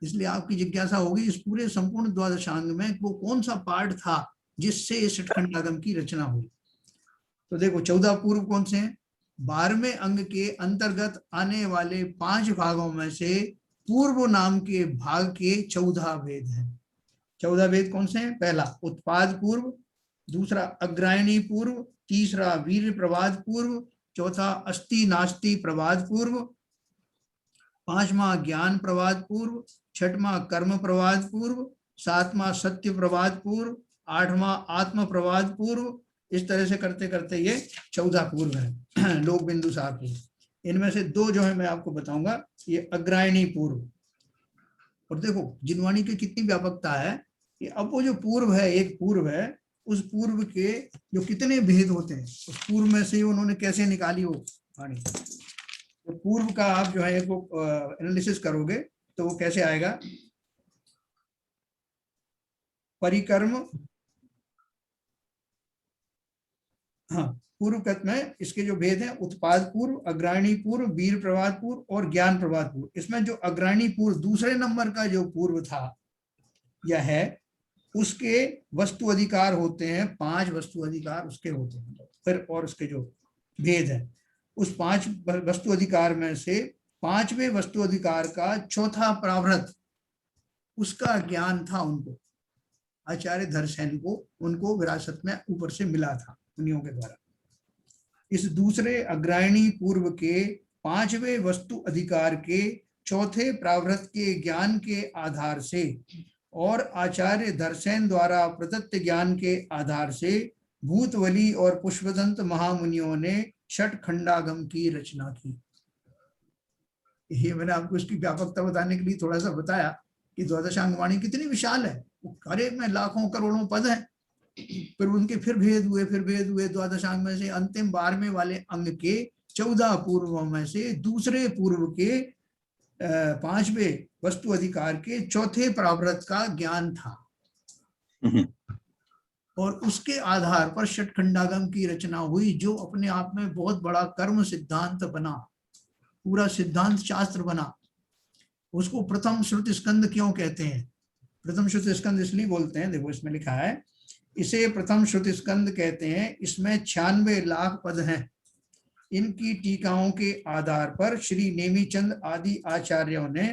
इसलिए आपकी जिज्ञासा होगी इस पूरे संपूर्ण द्वादशांग में वो कौन सा पार्ट था जिससे इस षटखंडागम की रचना हुई। तो देखो 14 पूर्व कौन से हैं? 12वें अंग के अंतर्गत आने वाले 5 भागों में से पूर्व नाम के भाग के 14 भेद हैं। 14 भेद कौन से हैं? पहला उत्पाद पूर्व, दूसरा अग्रायणी पूर्व, तीसरा वीर प्रवाद पूर्व, चौथा अस्थि नास्ति प्रवाद पूर्व, 5वां ज्ञान प्रवाद पूर्व, 6वां कर्म प्रवाद पूर्व, 7वां सत्य प्रवाद पूर्व, 8वां आत्म प्रवाद पूर्व। इस तरह से करते करते ये 14 पूर्व है। लोक बिंदु सार पूर्व। इनमें से 2 जो है मैं आपको बताऊंगा, ये अग्रायणी पूर्व। और देखो जिनवाणी की कितनी व्यापकता है कि अब वो जो पूर्व है, एक पूर्व है, उस पूर्व के जो कितने भेद होते हैं, उस पूर्व में से उन्होंने कैसे निकाली वो वाणी। तो पूर्व का आप जो है एक वो एनालिसिस करोगे तो वो कैसे आएगा। परिकर्म, हाँ, पूर्व कथ में इसके जो भेद हैं उत्पाद पूर्व, अग्रायणी पूर्व, वीर प्रवाद पूर्व और ज्ञान प्रवाद पूर्व। इसमें जो अग्रायणी पूर्व दूसरे नंबर का जो पूर्व था या है, उसके वस्तु अधिकार होते हैं 5 वस्तु अधिकार उसके होते हैं। फिर और उसके जो भेद है, उस 5 वस्तु अधिकार में से 5वें वस्तु अधिकार का चौथा प्रावृत, उसका ज्ञान था उनको, आचार्य धरसेन को, उनको विरासत में ऊपर से मिला था मुनियों के द्वारा। इस दूसरे अग्रायणी पूर्व के 5वें वस्तु अधिकार के चौथे प्रावृत के ज्ञान के आधार से और आचार्य धरसेन द्वारा प्रदत्त ज्ञान के आधार से भूतवली और पुष्पदंत महामुनियों ने षटखंडागम की रचना की। ये मैंने आपको इसकी व्यापकता बताने के लिए थोड़ा सा बताया कि द्वादशांग वाणी कितनी विशाल है। हर एक में लाखों करोड़ों पद हैं, फिर उनके फिर भेद हुए द्वादशांग में से अंतिम 12वें वाले अंग के 14 पूर्वों में से दूसरे पूर्व के 5वें वस्तु अधिकार के चौथे प्रावृत का ज्ञान था और उसके आधार पर षटखंडागम की रचना हुई, जो अपने आप में बहुत बड़ा कर्म सिद्धांत बना, पूरा सिद्धांत शास्त्र बना। उसको प्रथम श्रुति स्कंद क्यों कहते हैं? प्रथम श्रुति स्कंद इसलिए बोलते हैं, देखो इसमें लिखा है, इसे प्रथम श्रुति स्कंद कहते हैं। इसमें 96 लाख पद हैं। इनकी टीकाओं के आधार पर श्री नेमीचंद आदि आचार्यों ने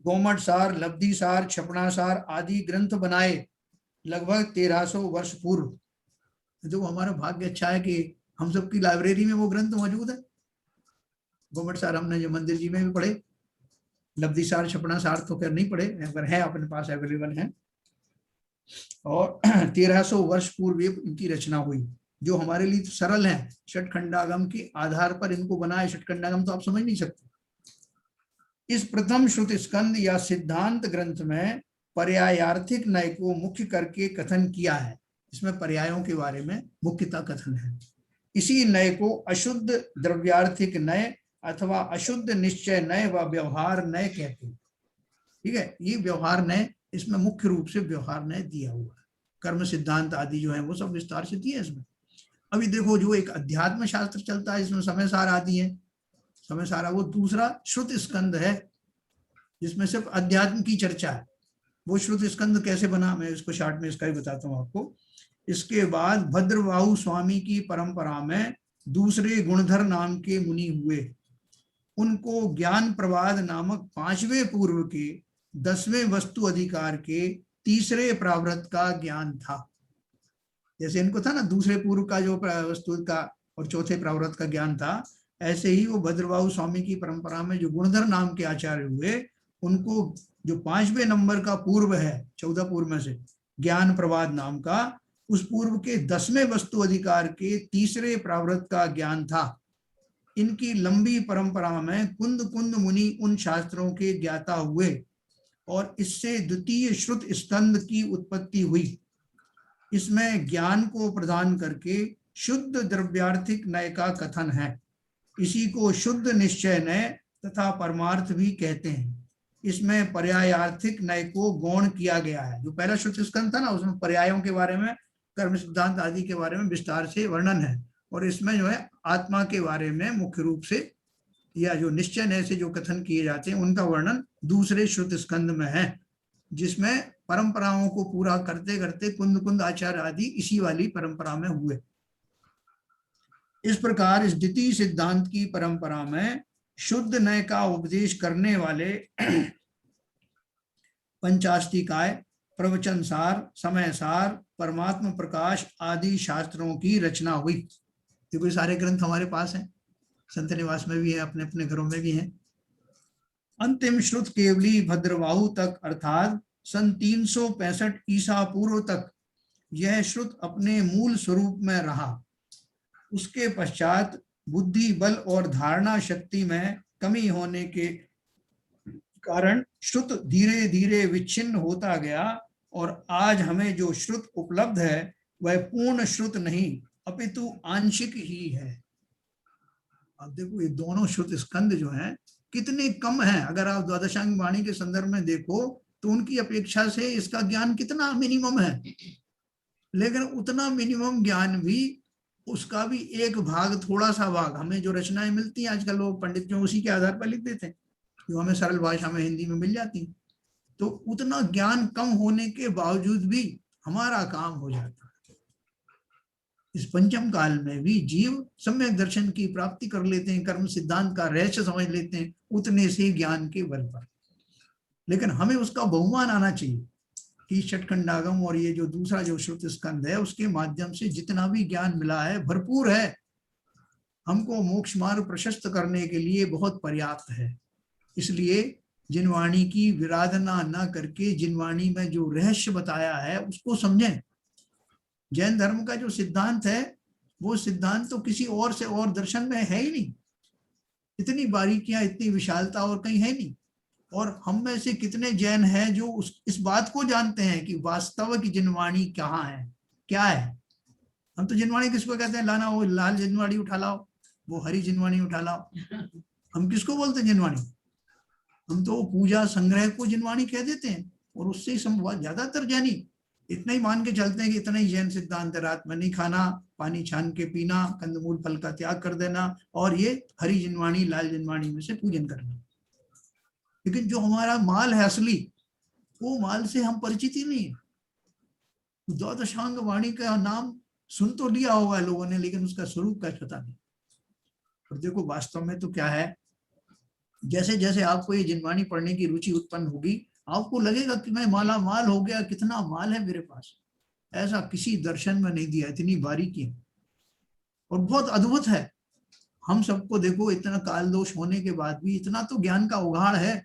गोमट सार, लब्धि सार, छपना सार आदि ग्रंथ बनाए लगभग 1300 वर्ष पूर्व। जो हमारा भाग्य अच्छा है कि हम सबकी लाइब्रेरी में वो ग्रंथ मौजूद है। गोमट सार हमने जो मंदिर जी में भी पढ़े, लब्धि सार, छपना सार तो खैर नहीं पढ़े, अगर है अपने पास अवेलेबल है। और 1300 वर्ष पूर्व इनकी रचना हुई, जो हमारे लिए तो सरल है। षटखंडागम के आधार पर इनको बनाए। षटखंडागम तो आप समझ नहीं सकते। इस प्रथम श्रुति स्कंद या सिद्धांत ग्रंथ में पर्यायार्थिक नय को मुख्य करके कथन किया है। इसमें पर्यायों के बारे में मुख्यतः कथन है। इसी नय को अशुद्ध द्रव्यार्थिक नय अथवा अशुद्ध निश्चय नय व व्यवहार नय कहते हैं। ठीक है, ये व्यवहार नय, इसमें मुख्य रूप से व्यवहार नय दिया हुआ है। कर्म सिद्धांत आदि जो है वो सब विस्तार से दिए इसमें। अभी देखो जो एक अध्यात्म शास्त्र चलता है इसमें समय सार आदि है, समय सारा वो दूसरा श्रुत स्कंद है जिसमें सिर्फ अध्यात्म की चर्चा है। वो श्रुत स्कंद कैसे बना मैं इसको शार्ट में इसका ही बताता हूँ आपको। इसके बाद भद्रबाहु स्वामी की परंपरा में दूसरे गुणधर नाम के मुनि हुए। उनको ज्ञान प्रवाद नामक 5वें पूर्व के 10वें वस्तु अधिकार के तीसरे प्रावृत्त का ज्ञान था। जैसे इनको था ना दूसरे पूर्व का जो वस्तु का और चौथे प्रावृत्त का ज्ञान था, ऐसे ही वो भद्रबाहु स्वामी की परंपरा में जो गुणधर नाम के आचार्य हुए उनको जो 5वें नंबर का पूर्व है 14 पूर्व में से ज्ञान प्रवाद नाम का, उस पूर्व के 10वें वस्तु अधिकार के तीसरे प्रावृत्त का ज्ञान था। इनकी लंबी परंपरा में कुंद कुंद मुनि उन शास्त्रों के ज्ञाता हुए और इससे द्वितीय श्रुत स्कंद की उत्पत्ति हुई। इसमें ज्ञान को प्रदान करके शुद्ध द्रव्यार्थिक नय का कथन है। इसी को शुद्ध निश्चय नय तथा परमार्थ भी कहते हैं। इसमें पर्यायार्थिक नय को गौण किया गया है। जो पहला श्रुत स्कंद था ना उसमें पर्यायों के बारे में, कर्म सिद्धांत आदि के बारे में विस्तार से वर्णन है, और इसमें जो है आत्मा के बारे में मुख्य रूप से या जो निश्चय नय से जो कथन किए जाते हैं उनका वर्णन दूसरे श्रुत स्कंद में है, जिसमें परंपराओं को पूरा करते करते कुंद कुंद आचार्य आदि इसी वाली परंपरा में हुए। इस प्रकार इस द्वितीय सिद्धांत की परंपरा में शुद्ध नय का उपदेश करने वाले पंचास्तिकाय, प्रवचन सार, समय सार, परमात्मा प्रकाश आदि शास्त्रों की रचना हुई। देखो सारे ग्रंथ हमारे पास हैं, संत निवास में भी है, अपने अपने घरों में भी हैं। अंतिम श्रुत केवली भद्रबाहु तक अर्थात सन 365 ईसा पूर्व तक यह श्रुत अपने मूल स्वरूप में रहा। उसके पश्चात बुद्धि बल और धारणा शक्ति में कमी होने के कारण श्रुत धीरे धीरे विच्छिन्न होता गया और आज हमें जो श्रुत उपलब्ध है वह पूर्ण श्रुत नहीं अपितु आंशिक ही है। अब देखो ये दोनों श्रुत स्कंद जो हैं कितने कम हैं। अगर आप द्वादशांग वाणी के संदर्भ में देखो तो उनकी अपेक्षा से इसका ज्ञान कितना मिनिमम है, लेकिन उतना मिनिमम ज्ञान भी उसका भी एक भाग, थोड़ा सा भाग हमें जो रचनाएं मिलती हैं आजकल लोग पंडित जो उसी के आधार पर लिख देते हैं जो हमें सरल भाषा में हिंदी में मिल जाती है। तो उतना ज्ञान कम होने के बावजूद भी हमारा काम हो जाता है। इस पंचम काल में भी जीव सम्यक दर्शन की प्राप्ति कर लेते हैं, कर्म सिद्धांत का रहस्य समझ लेते हैं उतने से ज्ञान के बल पर। लेकिन हमें उसका बहुमान आना चाहिए कि षटखंडागम और ये जो दूसरा जो श्रुत स्कंद है उसके माध्यम से जितना भी ज्ञान मिला है भरपूर है, हमको मोक्ष मार्ग प्रशस्त करने के लिए बहुत पर्याप्त है। इसलिए जिनवाणी की विराधना न करके जिनवाणी में जो रहस्य बताया है उसको समझें। जैन धर्म का जो सिद्धांत है वो सिद्धांत तो किसी और से और दर्शन में है ही नहीं। इतनी बारीकियां, इतनी विशालता और कहीं है नहीं। और हम में से कितने जैन हैं जो इस बात को जानते हैं कि वास्तव की जिनवाणी कहाँ है, क्या है। हम तो जिनवाणी किसको कहते हैं, लाना वो लाल जिनवाणी उठा लाओ, वो हरी जिनवाणी उठा लाओ। हम किसको बोलते हैं जिनवाणी? हम तो पूजा संग्रह को जिनवाणी कह देते हैं। और उससे ही ज्यादातर जैनी इतना ही मान के चलते हैं कि इतना ही जैन सिद्धांत है, रात में नहीं खाना, पानी छान के पीना, कंदमूल फल का त्याग कर देना और ये हरी जिनवाणी लाल जिनवाणी में से पूजन करना। लेकिन जो हमारा माल है असली, वो माल से हम परिचित ही नहीं है। द्वादशांग वाणी का नाम सुन तो लिया होगा लोगों ने, लेकिन उसका स्वरूप का पता नहीं। और देखो वास्तव में तो क्या है, जैसे जैसे आपको ये जिनवाणी पढ़ने की रुचि उत्पन्न होगी आपको लगेगा कि मैं माला माल हो गया, कितना माल है मेरे पास। ऐसा किसी दर्शन में नहीं दिया, इतनी बारीकी है और बहुत अद्भुत है। हम सबको देखो इतना काल दोष होने के बाद भी इतना तो ज्ञान का उघाड़ है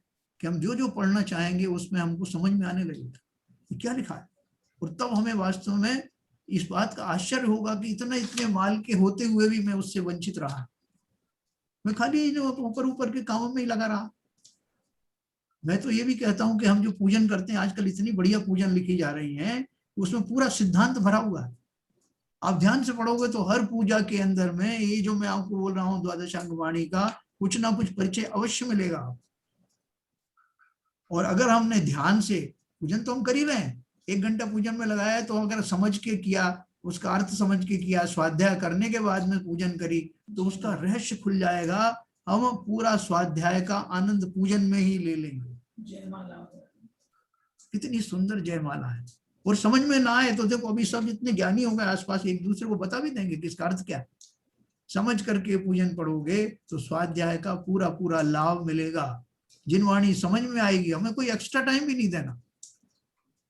कि हम जो जो पढ़ना चाहेंगे उसमें हमको समझ में आने लगेगा क्या लिखा है। और तब हमें वास्तव में इस बात का आश्चर्य होगा कि इतने माल के होते हुए भी मैं उससे वंचित रहा। मैं खाली ऊपर ऊपर के कामों में ही लगा रहा। मैं तो ये भी कहता हूं कि हम जो पूजन करते हैं आजकल इतनी बढ़िया पूजन लिखी जा रही है, उसमें पूरा सिद्धांत भरा हुआ है। आप ध्यान से पढ़ोगे तो हर पूजा के अंदर में ये जो मैं आपको बोल रहा हूँ द्वादशांग वाणी का कुछ ना कुछ परिचय अवश्य मिलेगा। और अगर हमने ध्यान से पूजन तो हम कर ही रहे हैं, 1 घंटा पूजन में लगाया है, तो अगर समझ के किया उसका अर्थ समझ के किया, स्वाध्याय करने के बाद में पूजन करी, तो उसका रहस्य खुल जाएगा। हम पूरा स्वाध्याय का आनंद पूजन में ही ले लेंगे। जयमाला, कितनी सुंदर जयमाला है। और समझ में ना आए तो देखो, अभी सब इतने ज्ञानी हो गए आसपास, एक दूसरे को बता भी देंगे कि इसका अर्थ क्या है। समझ करके पूजन पढ़ोगे तो स्वाध्याय का पूरा पूरा लाभ मिलेगा। जिनवाणी समझ में आएगी, हमें कोई एक्स्ट्रा टाइम भी नहीं देना।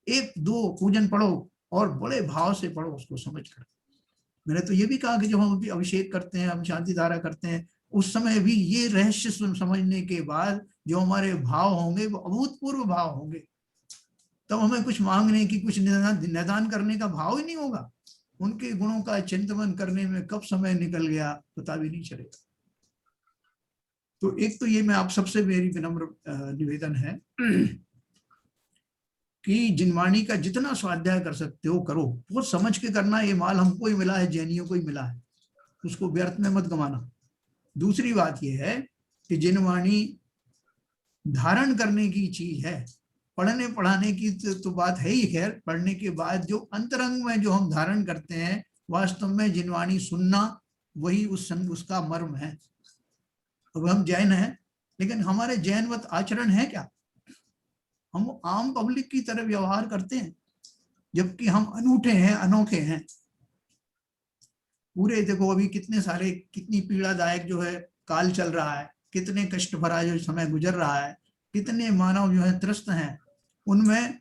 1-2 पूजन पढ़ो और बड़े भाव से पढ़ो उसको समझ कर। मैंने तो ये भी कहा कि जब हम अभी अभिषेक करते हैं, हम शांति धारा करते हैं, उस समय भी ये रहस्य समझने के बाद जो हमारे भाव होंगे वो अभूतपूर्व भाव होंगे। तब हमें कुछ मांगने की, कुछ निदान करने का भाव ही नहीं होगा। उनके गुणों का चिंतन करने में कब समय निकल गया पता भी नहीं चलेगा। तो एक तो ये मैं आप सबसे मेरी विनम्र निवेदन है कि जिनवाणी का जितना स्वाध्याय कर सकते हो करो, बहुत समझ के करना। ये माल हमको ही मिला है, जैनियों को ही मिला है, उसको व्यर्थ में मत गंवाना। दूसरी बात यह है कि जिनवाणी धारण करने की चीज है, पढ़ने पढ़ाने की तो बात है ही। खैर, पढ़ने के बाद जो अंतरंग में जो हम धारण करते हैं, वास्तव में जिनवाणी सुनना वही उसका मर्म है। अब हम जैन हैं, लेकिन हमारे जैनवत आचरण है क्या? हम आम पब्लिक की तरह व्यवहार करते हैं, जबकि हम अनूठे हैं, अनोखे हैं पूरे। देखो अभी कितने सारे, कितनी पीड़ादायक जो है काल चल रहा है, कितने कष्ट भरा जो समय गुजर रहा है, कितने मानव जो है त्रस्त हैं। उनमें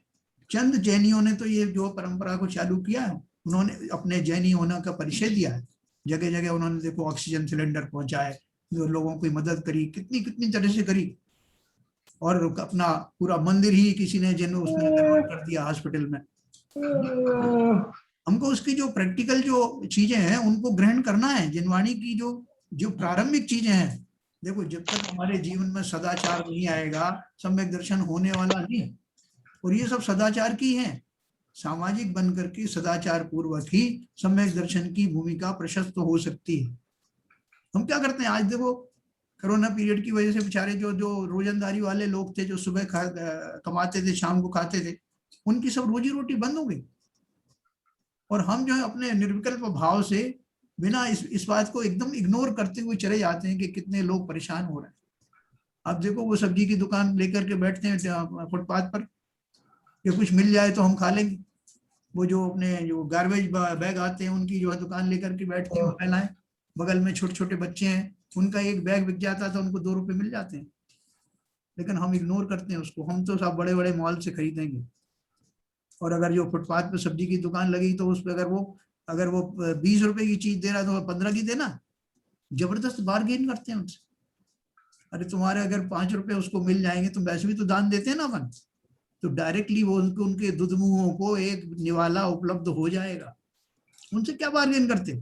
चंद जैनियों ने तो ये जो परंपरा को चालू किया है, उन्होंने अपने जैनी होने का परिचय दिया है। जगह जगह उन्होंने देखो ऑक्सीजन सिलेंडर पहुंचाए, जो लोगों की मदद करी, कितनी कितनी तरह से करी। और अपना पूरा मंदिर ही किसी ने जिन उसमें कन्वर्ट कर दिया हॉस्पिटल में। हमको उसकी जो प्रैक्टिकल जो चीजें हैं उनको ग्रहण करना है। जिनवाणी की जो प्रारंभिक चीजें हैं, देखो जब तक हमारे जीवन में सदाचार नहीं आएगा, सम्यक दर्शन होने वाला नहीं। और ये सब सदाचार की हैं, सामाजिक बन करके सदाचार पूर्वक ही सम्यक दर्शन की भूमिका प्रशस्त हो सकती है। हम क्या करते हैं आज, देखो कोरोना पीरियड की वजह से बेचारे जो रोजंदारी वाले लोग थे, जो सुबह कमाते थे, शाम को खाते थे, उनकी सब रोजी रोटी बंद हो गई। और हम जो है अपने निर्विकल्प भाव से बिना इस बात को एकदम इग्नोर करते हुए चले जाते हैं कि कितने लोग परेशान हो रहे हैं। अब देखो वो सब्जी की दुकान लेकर के बैठते हैं फुटपाथ पर, कि कुछ मिल जाए तो हम खा लेंगे। वो जो अपने जो गार्बेज बैग आते हैं उनकी जो है दुकान लेकर के बैठते हैं महिलाएं, बगल में छोटे छोटे बच्चे हैं, उनका एक बैग बिक जाता है तो उनको 2 रुपए मिल जाते हैं। लेकिन हम इग्नोर करते हैं उसको, हम तो सब बड़े बड़े मॉल से खरीदेंगे। और अगर जो फुटपाथ पे सब्जी की दुकान लगी तो उस पर अगर वो 20 रुपए की चीज दे रहा है तो 15 की देना, जबरदस्त बार्गेन करते हैं उनसे। अरे तुम्हारे अगर 5 रुपए उसको मिल जाएंगे, तुम वैसे भी तो दान देते हैं ना अपन, तो डायरेक्टली वो उनके दुधमुहों को एक निवाला उपलब्ध हो जाएगा। उनसे क्या बार्गेन करते हो?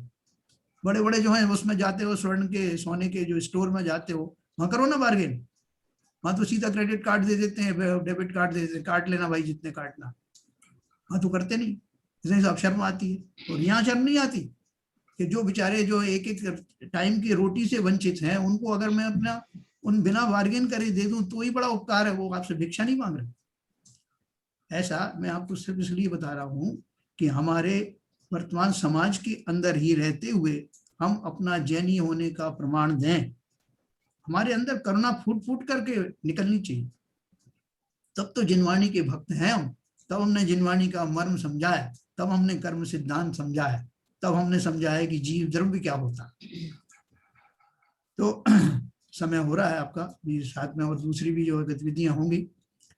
बड़े बड़े जो है उसमें जाते हो, स्वर्ण के सोने के जो स्टोर में जाते हो, वहां करो ना बार्गेन। वहां तो सीधा क्रेडिट कार्ड दे देते हैं, डेबिट कार्ड दे देते हैं, काट लेना भाई जितने काटना। वहां तो करते नहीं, इसलिए सब शर्म आती है। और यहाँ शर्म नहीं आती कि जो बेचारे जो एक एक टाइम की रोटी से वंचित हैं, उनको अगर मैं अपना उन बिना बार्गेन करे दे दूं तो ही बड़ा उपकार है। वो आपसे भिक्षा नहीं मांग रहे। ऐसा मैं आपको सिर्फ इसलिए बता रहा हूं कि हमारे वर्तमान समाज के अंदर ही रहते हुए हम अपना जैनी होने का प्रमाण दें। हमारे अंदर करुणा फूट फूट करके निकलनी चाहिए। तब तो जिनवाणी के भक्त हैं हम। तब हमने जिनवाणी का मर्म समझा है, तब हमने कर्म सिद्धांत समझा है, तब हमने समझा है कि जीव द्रव्य क्या होता है। तो समय हो रहा है आपका भी, साथ में और दूसरी भी जो गतिविधियां होंगी।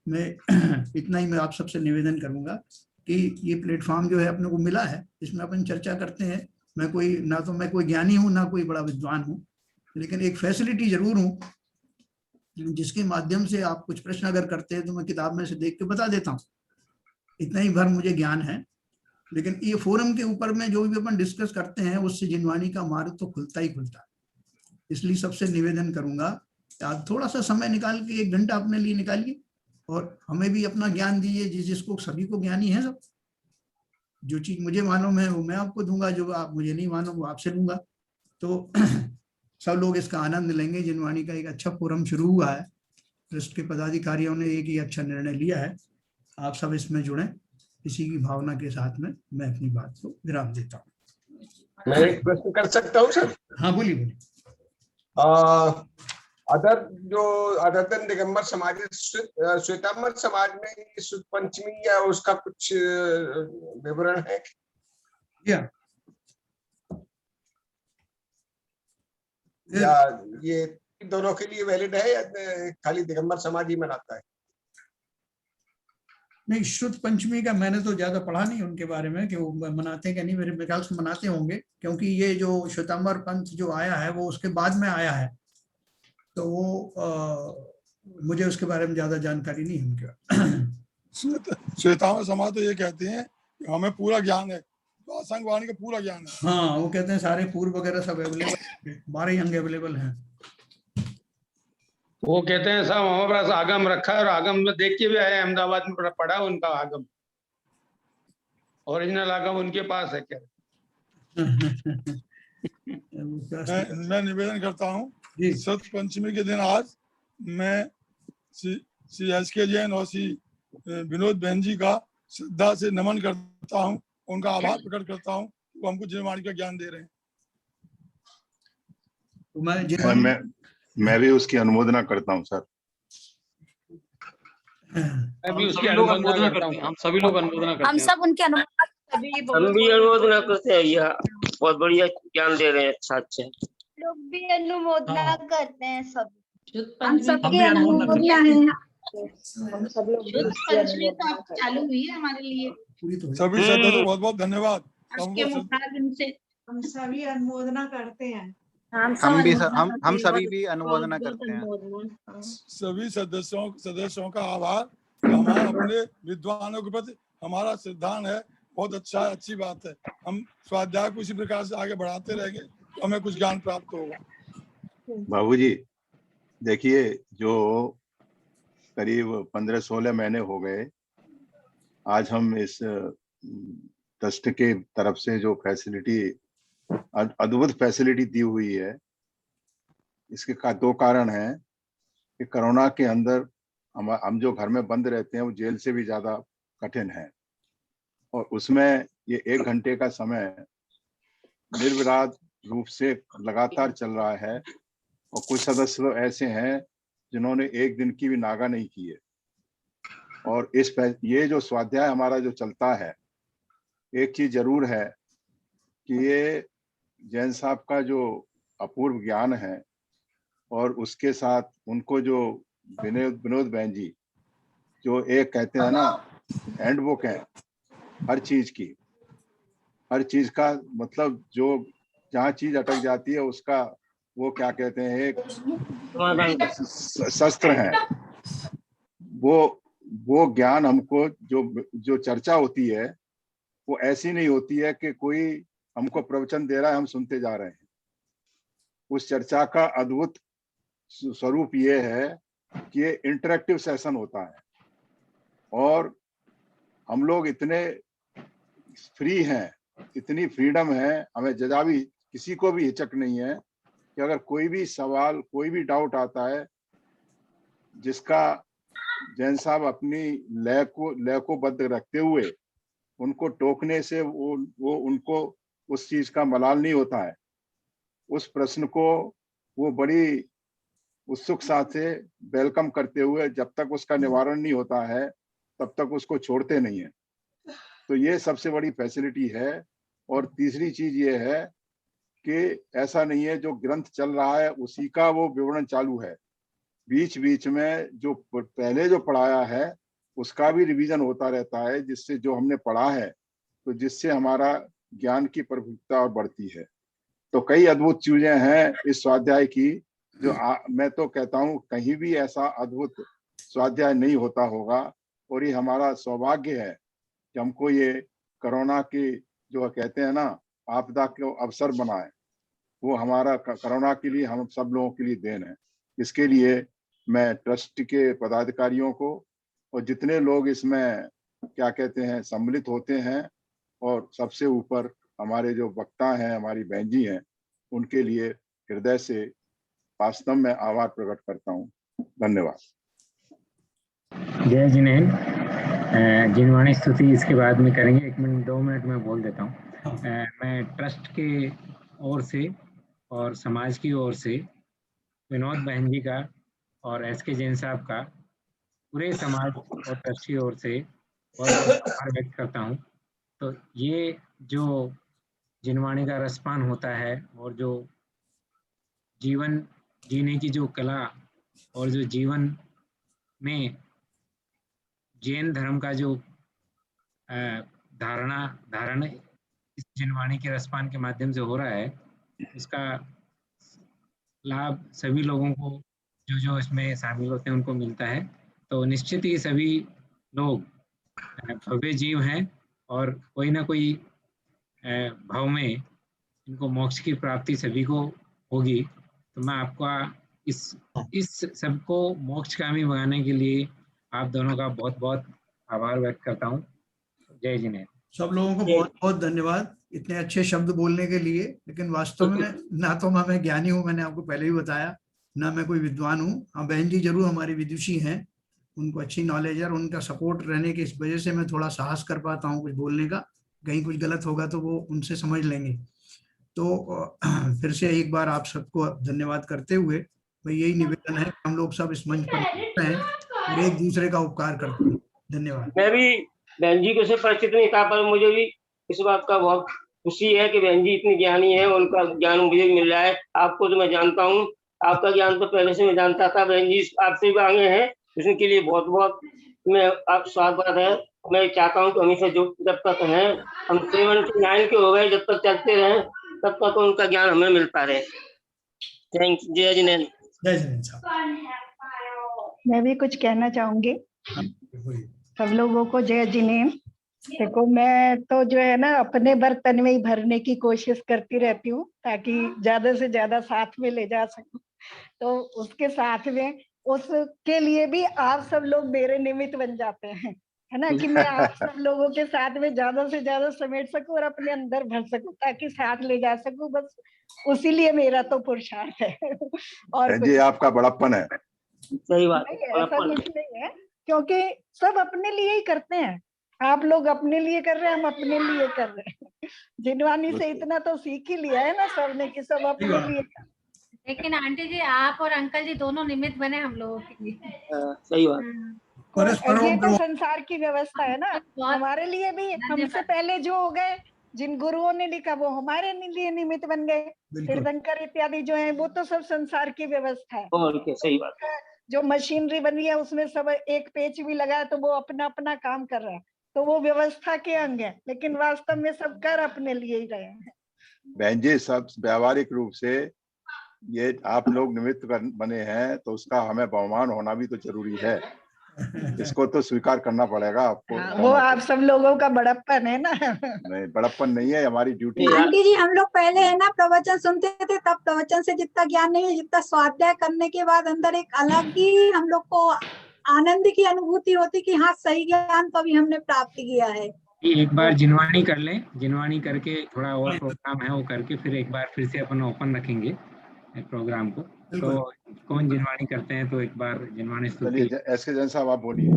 मैं इतना ही मैं आप सबसे निवेदन करूंगा कि ये प्लेटफॉर्म जो है अपने को मिला है, इसमें अपन चर्चा करते हैं। मैं कोई ना तो मैं कोई ज्ञानी हूँ ना कोई बड़ा विद्वान हूँ, लेकिन एक फैसिलिटी जरूर हूँ जिसके माध्यम से आप कुछ प्रश्न अगर करते हैं तो मैं किताब में से देख के बता देता हूँ। इतना ही भर मुझे ज्ञान है। लेकिन ये फोरम के ऊपर में जो भी अपन डिस्कस करते हैं उससे जिनवाणी का मार्ग तो खुलता ही खुलता है। इसलिए सबसे निवेदन करूंगा आप थोड़ा सा समय निकाल के 1 घंटा अपने लिए निकालिए और हमें भी अपना ज्ञान दीजिए। जिसको सभी को ज्ञानी है सब, जो चीज मुझे मालूम है वो मैं आपको दूंगा, जो आप मुझे नहीं मालूम वो आपसे लूंगा। तो सब लोग इसका आनंद लेंगे। जिनवाणी का एक अच्छा फोरम शुरू हुआ है, ट्रस्ट के पदाधिकारियों ने एक ही अच्छा निर्णय लिया है, आप सब इसमें जुड़ें इसी की भावना के साथ में मैं अपनी बात को विराम देता हूँ। मैं एक प्रश्न कर सकता हूँ सर? हाँ बोलिए बोलिए। अदर देन दिगंबर समाज, श्वेतांबर समाज में शुद्ध पंचमी या उसका कुछ विवरण है? या ये दोनों के लिए वैलिड है या खाली दिगंबर समाज ही मनाता है? नहीं, शुद्ध पंचमी का मैंने तो ज्यादा पढ़ा नहीं उनके बारे में कि वो मनाते हैं कि नहीं, मेरे ख्याल से मनाते होंगे, क्योंकि ये जो श्वेतांबर पंथ जो आया है वो उसके बाद में आया है, तो वो मुझे उसके बारे में ज्यादा जानकारी नहीं है उनके। श्वेतांबर समाज तो ये कहते हैं कि हमें पूरा ज्ञान है, तो असंग वाणी का पूरा ज्ञान है। हाँ, वो कहते हैं सारे पूर्व वगैरह सब अवेलेबल, 12 अंग अवेलेबल हैं। वो कहते हैं साहब हमारे पास आगम रखा है और आगम में देख के भी आए, अहमदाबाद में पढ़ा उनका आगम, ओरिजिनल आगम उनके पास है क्या? मैं निवेदन करता हूँ सत पंचमी के दिन आज मैं श्री एस.के. जैन और श्री विनोद बहन जी का श्रद्धा से नमन करता हूँ, उनका आभार प्रकट करता हूँ, वो हमको जीवनवाणी का ज्ञान दे रहे हैं। मैं भी उसकी अनुमोदना करता हूँ सर। मैं भी उसकी अनुमोदना करता हूँ। हम सभी लोग अनुमोदना करते हैं। हम सब उनकी अनुमोदना हम भी अनुमोदना करते हैं, यह बहुत बढ़िया ज्ञान दे रहे हैं। अच्छा लोग भी अनुमोदना करते हैं सब। हम सबकी अनुमोदना है। हम सब लोग पंचमी तो अब चालू हुई है हमारे लिए। सभी सदस्यों को बहुत बहुत धन्यवाद। हम सभी अनुमोदना करते हैं। हम सभी भी अनुमोदना करते हैं। सभी सदस्यों का आभार। हमारा अपने विद्वानों के प्रति हमारा सिद्धांत है, बहुत अच्छा है, अच्छी बात है। हम स्वाध्याय को इसी प्रकार से आगे बढ़ाते रहेंगे तो हमें कुछ ज्ञान प्राप्त होगा। बाबूजी देखिए, जो करीब 15-16 महीने हो गए, आज हम इस ट्रस्ट के तरफ से जो फैसिलिटी, अद्भुत फैसिलिटी दी हुई है, इसके दो कारण हैं कि कोरोना के अंदर हम जो घर में बंद रहते हैं वो जेल से भी ज्यादा कठिन है, और उसमें ये 1 घंटे का समय निर्विवाद रूप से लगातार चल रहा है, और कुछ सदस्य ऐसे हैं जिन्होंने 1 दिन की भी नागा नहीं की है। और ये जो स्वाध्याय हमारा जो चलता है, एक चीज जरूर है कि ये जैन साहब का जो अपूर्व ज्ञान है, और उसके साथ उनको जो विनोद बहन जी जो एक कहते हैं ना हैंडबुक है हर चीज का मतलब, जो जहाँ चीज अटक जाती है उसका वो क्या कहते हैं, एक शस्त्र है। वो ज्ञान हमको जो चर्चा होती है वो ऐसी नहीं होती है कि कोई हमको प्रवचन दे रहा है हम सुनते जा रहे हैं। उस चर्चा का अद्भुत स्वरूप ये है कि ये इंटरेक्टिव सेशन होता है, और हम लोग इतने फ्री हैं, इतनी फ्रीडम है, हमें जरा भी किसी को भी हिचक नहीं है कि अगर कोई भी सवाल, कोई भी डाउट आता है जिसका जैन साहब अपनी लय को बद्ध रखते हुए उनको टोकने से वो उनको उस चीज का मलाल नहीं होता है। उस प्रश्न को वो बड़ी उत्सुकता से वेलकम करते हुए जब तक उसका निवारण नहीं होता है तब तक उसको छोड़ते नहीं है। तो ये सबसे बड़ी फैसिलिटी है। और तीसरी चीज ये है कि ऐसा नहीं है जो ग्रंथ चल रहा है उसी का वो विवरण चालू है, बीच बीच में जो पहले जो पढ़ाया है उसका भी रिवीजन होता रहता है, जिससे जो हमने पढ़ा है तो जिससे हमारा ज्ञान की प्रभुता और बढ़ती है। तो कई अद्भुत चीजें हैं इस स्वाध्याय की, जो मैं तो कहता हूँ कहीं भी ऐसा अद्भुत स्वाध्याय नहीं होता होगा। और ये हमारा सौभाग्य है कि हमको ये कोरोना की जो कहते हैं ना आपदा को अवसर बनाए, वो हमारा कोरोना के लिए हम सब लोगों के लिए देन है। इसके लिए मैं ट्रस्ट के पदाधिकारियों को और जितने लोग इसमें क्या कहते हैं सम्मिलित होते हैं, और सबसे ऊपर हमारे जो वक्ता हैं, हमारी बहन जी हैं, उनके लिए हृदय से वास्तव में आभार प्रकट करता हूँ। धन्यवाद। जय जिनेन्द्र। जिनवाणी स्तुति इसके बाद में करेंगे, 1 मिनट 2 मिनट में बोल देता हूँ। मैं ट्रस्ट के ओर से और समाज की ओर से विनोद बहन जी का और एसके जैन साहब का पूरे समाज और ट्रस्ट की ओर से बहुत आभार व्यक्त करता हूँ। तो ये जो जिनवाणी का रसपान होता है और जो जीवन जीने की जो कला और जो जीवन में जैन धर्म का जो धारण इस जिनवाणी के रसपान के माध्यम से हो रहा है, उसका लाभ सभी लोगों को जो इसमें शामिल होते हैं उनको मिलता है। तो निश्चित ही सभी लोग भव्य जीव हैं और कोई ना कोई भाव में इनको मोक्ष की प्राप्ति सभी को होगी। तो मैं आपका इस सबको मोक्षगामी बनाने के लिए आप दोनों का बहुत बहुत आभार व्यक्त करता हूँ। जय जिनेन्द्र। सब लोगों को बहुत बहुत धन्यवाद इतने अच्छे शब्द बोलने के लिए। लेकिन वास्तव में ना तो मैं ज्ञानी हूँ, मैंने आपको पहले ही बताया, ना मैं कोई विद्वान हूँ। हाँ, बहन जी जरूर हमारी विदुषी हैं, उनको अच्छी नॉलेज है और उनका सपोर्ट रहने की इस वजह से मैं थोड़ा साहस कर पाता हूँ कुछ बोलने का। कहीं कुछ गलत होगा तो वो उनसे समझ लेंगे। तो फिर से एक बार आप सबको धन्यवाद करते हुए भाई यही निवेदन है कि हम लोग सब इस मंच पर हैं और एक दूसरे का उपकार करते हैं। धन्यवाद। मैं भी बहन जी को से परिचित नहीं था, पर मुझे भी इस बात का बहुत खुशी है कि बहन जी इतनी ज्ञानी है, उनका ज्ञान मुझे भी मिल रहा है। आपको तो मैं जानता हूँ, आपका ज्ञान तो पहले से मैं जानता था। बहन जी आपसे भी आगे हैं, उसके लिए बहुत बहुत मैं आप स्वागत है। मैं चाहता हूँ कि हमेशा जो जब तक हैं हम 79 के हो गए, जब तक चलते रहे तब तक उनका ज्ञान हमें मिलता रहे। Thank you. जय जिनेन्द्र। जय जिनेन्द्र। मैं भी कुछ कहना चाहूंगी सब लोगों को। जय जिनेन्द्र। देखो मैं तो जो है ना अपने बर्तन में ही भरने की कोशिश करती रहती हूँ ताकि ज्यादा से ज्यादा साथ में ले जा सकूं। तो उसके साथ में उसके लिए भी आप सब लोग मेरे निमित्त बन जाते हैं, है ना, कि मैं आप सब लोगों के साथ में ज्यादा से ज्यादा समेट सकूं और अपने अंदर भर सकूं ताकि साथ ले जा सकूं। बस उसी लिए मेरा तो पुरुषार्थ है और जी आपका बड़प्पन है। सही बात है, ऐसा कुछ नहीं है, क्योंकि सब अपने लिए ही करते हैं। आप लोग अपने लिए कर रहे हैं, हम अपने लिए कर रहे हैं। जिनवानी से इतना तो सीख ही लिया है ना सबने कि सब अपने लिए। लेकिन आंटी जी आप और अंकल जी दोनों निमित्त बने हम लोगों के लिए। सही बात। ये तो संसार की व्यवस्था है ना, हमारे लिए भी। हमसे पहले जो हो गए, जिन गुरुओं ने लिखा वो हमारे लिए निमित्त बन गए। तीर्थंकर इत्यादि जो है वो तो सब संसार की व्यवस्था है। और क्या, सही बात। जो मशीनरी बनी है उसमें सब एक पेच भी लगा है तो वो अपना अपना काम कर रहा है, तो वो व्यवस्था के अंग है। लेकिन वास्तव में सब कर अपने लिए ही रहे हैं। बहन जी सब व्यावहारिक रूप से ये आप लोग निमित्त बने हैं तो उसका हमें बहुमान होना भी तो जरूरी है। इसको तो स्वीकार करना पड़ेगा आपको। वो आप सब लोगों का बड़प्पन है ना। नहीं, बड़प्पन नहीं है, हमारी ड्यूटी है। आंटी जी हम लोग पहले है ना प्रवचन सुनते थे, तब प्रवचन से जितना ज्ञान नहीं है, जितना स्वाध्याय करने के बाद अंदर एक अलग ही हम लोग को आनंद की अनुभूति होती कि हाँ सही ज्ञान तो अभी हमने प्राप्त किया है। एक बार जिनवाणी कर लें, जिनवाणी करके थोड़ा और प्रोग्राम है वो करके फिर एक बार फिर से अपन ओपन रखेंगे प्रोग्राम को। तो कौन जिनवाणी करते हैं, तो एक बार जिनवाणी स्तुति। एसके जैन साहब आप बोलिए।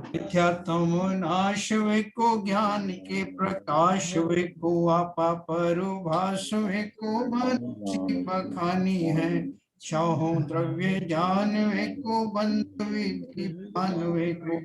मिथ्यात्म नाश वे को ज्ञान के प्रकाश वे को आपा परुभाष वे को मनुष्य बखानी है। चाहो द्रव्य जान वे को बंद विधि पान वे को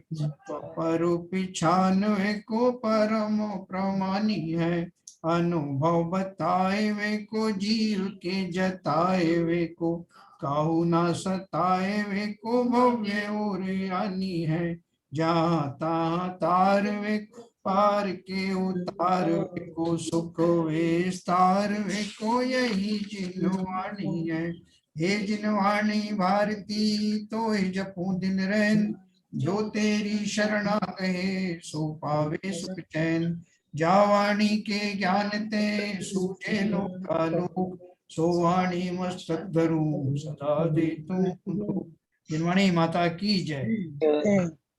परु पिछान वे को परम प्रमानी है। अनुभव बताए वे को जीव के जताए वे को काहू ना सताए वे को भव्य और यानी है। जहाँ तहाँ तार वे पार के उतार वे को सुख विस्तार वे को यही जिनवाणी है। हे जिनवाणी भारती तो जपू दिन रैन, जो तेरी शरणा कहे सो पावे सुख चैन। जावाणी के ज्ञान ते सूझे लोकालोक, सो वाणी मस्तक धरूं सदा दे तू। जिनवाणी माता की जय।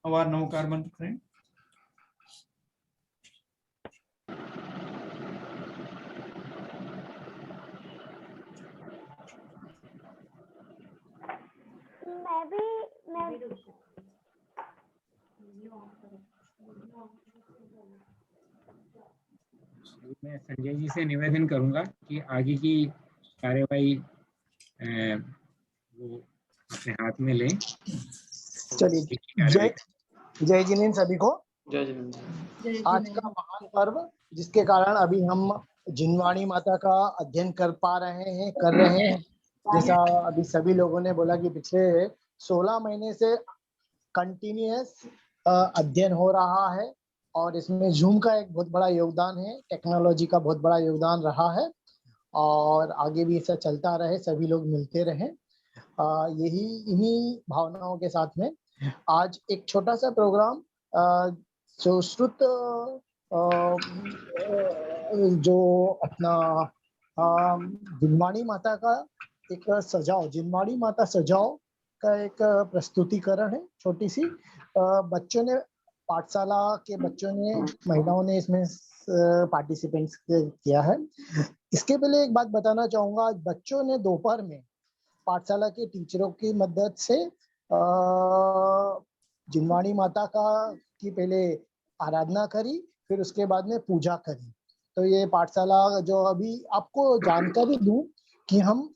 अवार नमोकार मंत्र करें। मैं भी मैं संजय जी से निवेदन करूंगा कि आगे की कार्यवाही वो अपने हाथ में लें। चलिए, जय जिनेंद्र सभी को। आज का महान पर्व जिसके कारण अभी हम जिनवाणी माता का अध्ययन कर रहे हैं। जैसा अभी सभी लोगों ने बोला कि पिछले 16 महीने से कंटिन्यूअस अध्ययन हो रहा है और इसमें जूम का एक बहुत बड़ा योगदान है, टेक्नोलॉजी का बहुत बड़ा योगदान रहा है और आगे भी ऐसा चलता रहे, सभी लोग मिलते रहें। यही इन्हीं भावनाओं के साथ में आज एक छोटा सा प्रोग्राम जो श्रुत जो अपना जिनवाणी माता का एक सजाओ, जिनवाणी माता सजाओ का एक प्रस्तुतिकरण है छोटी सी। बच्चों ने, पाठशाला के बच्चों ने, महिलाओं ने इसमें पार्टिसिपेंट किया है। इसके पहले एक बात बताना चाहूंगा, बच्चों ने दोपहर में पाठशाला के टीचरों की मदद से जिनवाणी माता की पहले आराधना करी, फिर उसके बाद में पूजा करी। तो ये पाठशाला जो अभी आपको जानकारी दूं कि हम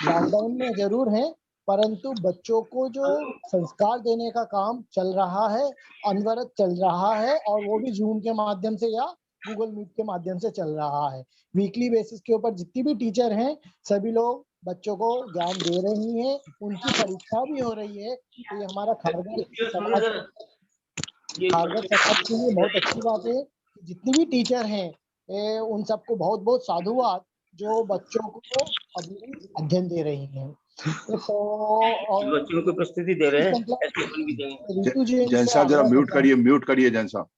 लॉकडाउन में जरूर हैं, परंतु बच्चों को जो संस्कार देने का काम चल रहा है, अनवरत चल रहा है और वो भी जूम के माध्यम से या गूगल मीट के माध्यम से चल रहा है। वीकली बेसिस के ऊपर जितनी भी टीचर हैं सभी लोग बच्चों को ज्ञान दे रही हैं, उनकी परीक्षा भी हो रही है। तो ये हमारा खारघर समाज के लिए बहुत अच्छी बात है। जितनी भी टीचर हैं उन सबको बहुत बहुत साधुवाद जो बच्चों को अभी अध्ययन दे रही हैं। तो बच्चों को प्रस्तुति दे रहे हैं। जैन साहब जरा म्यूट करिए जैन साहब।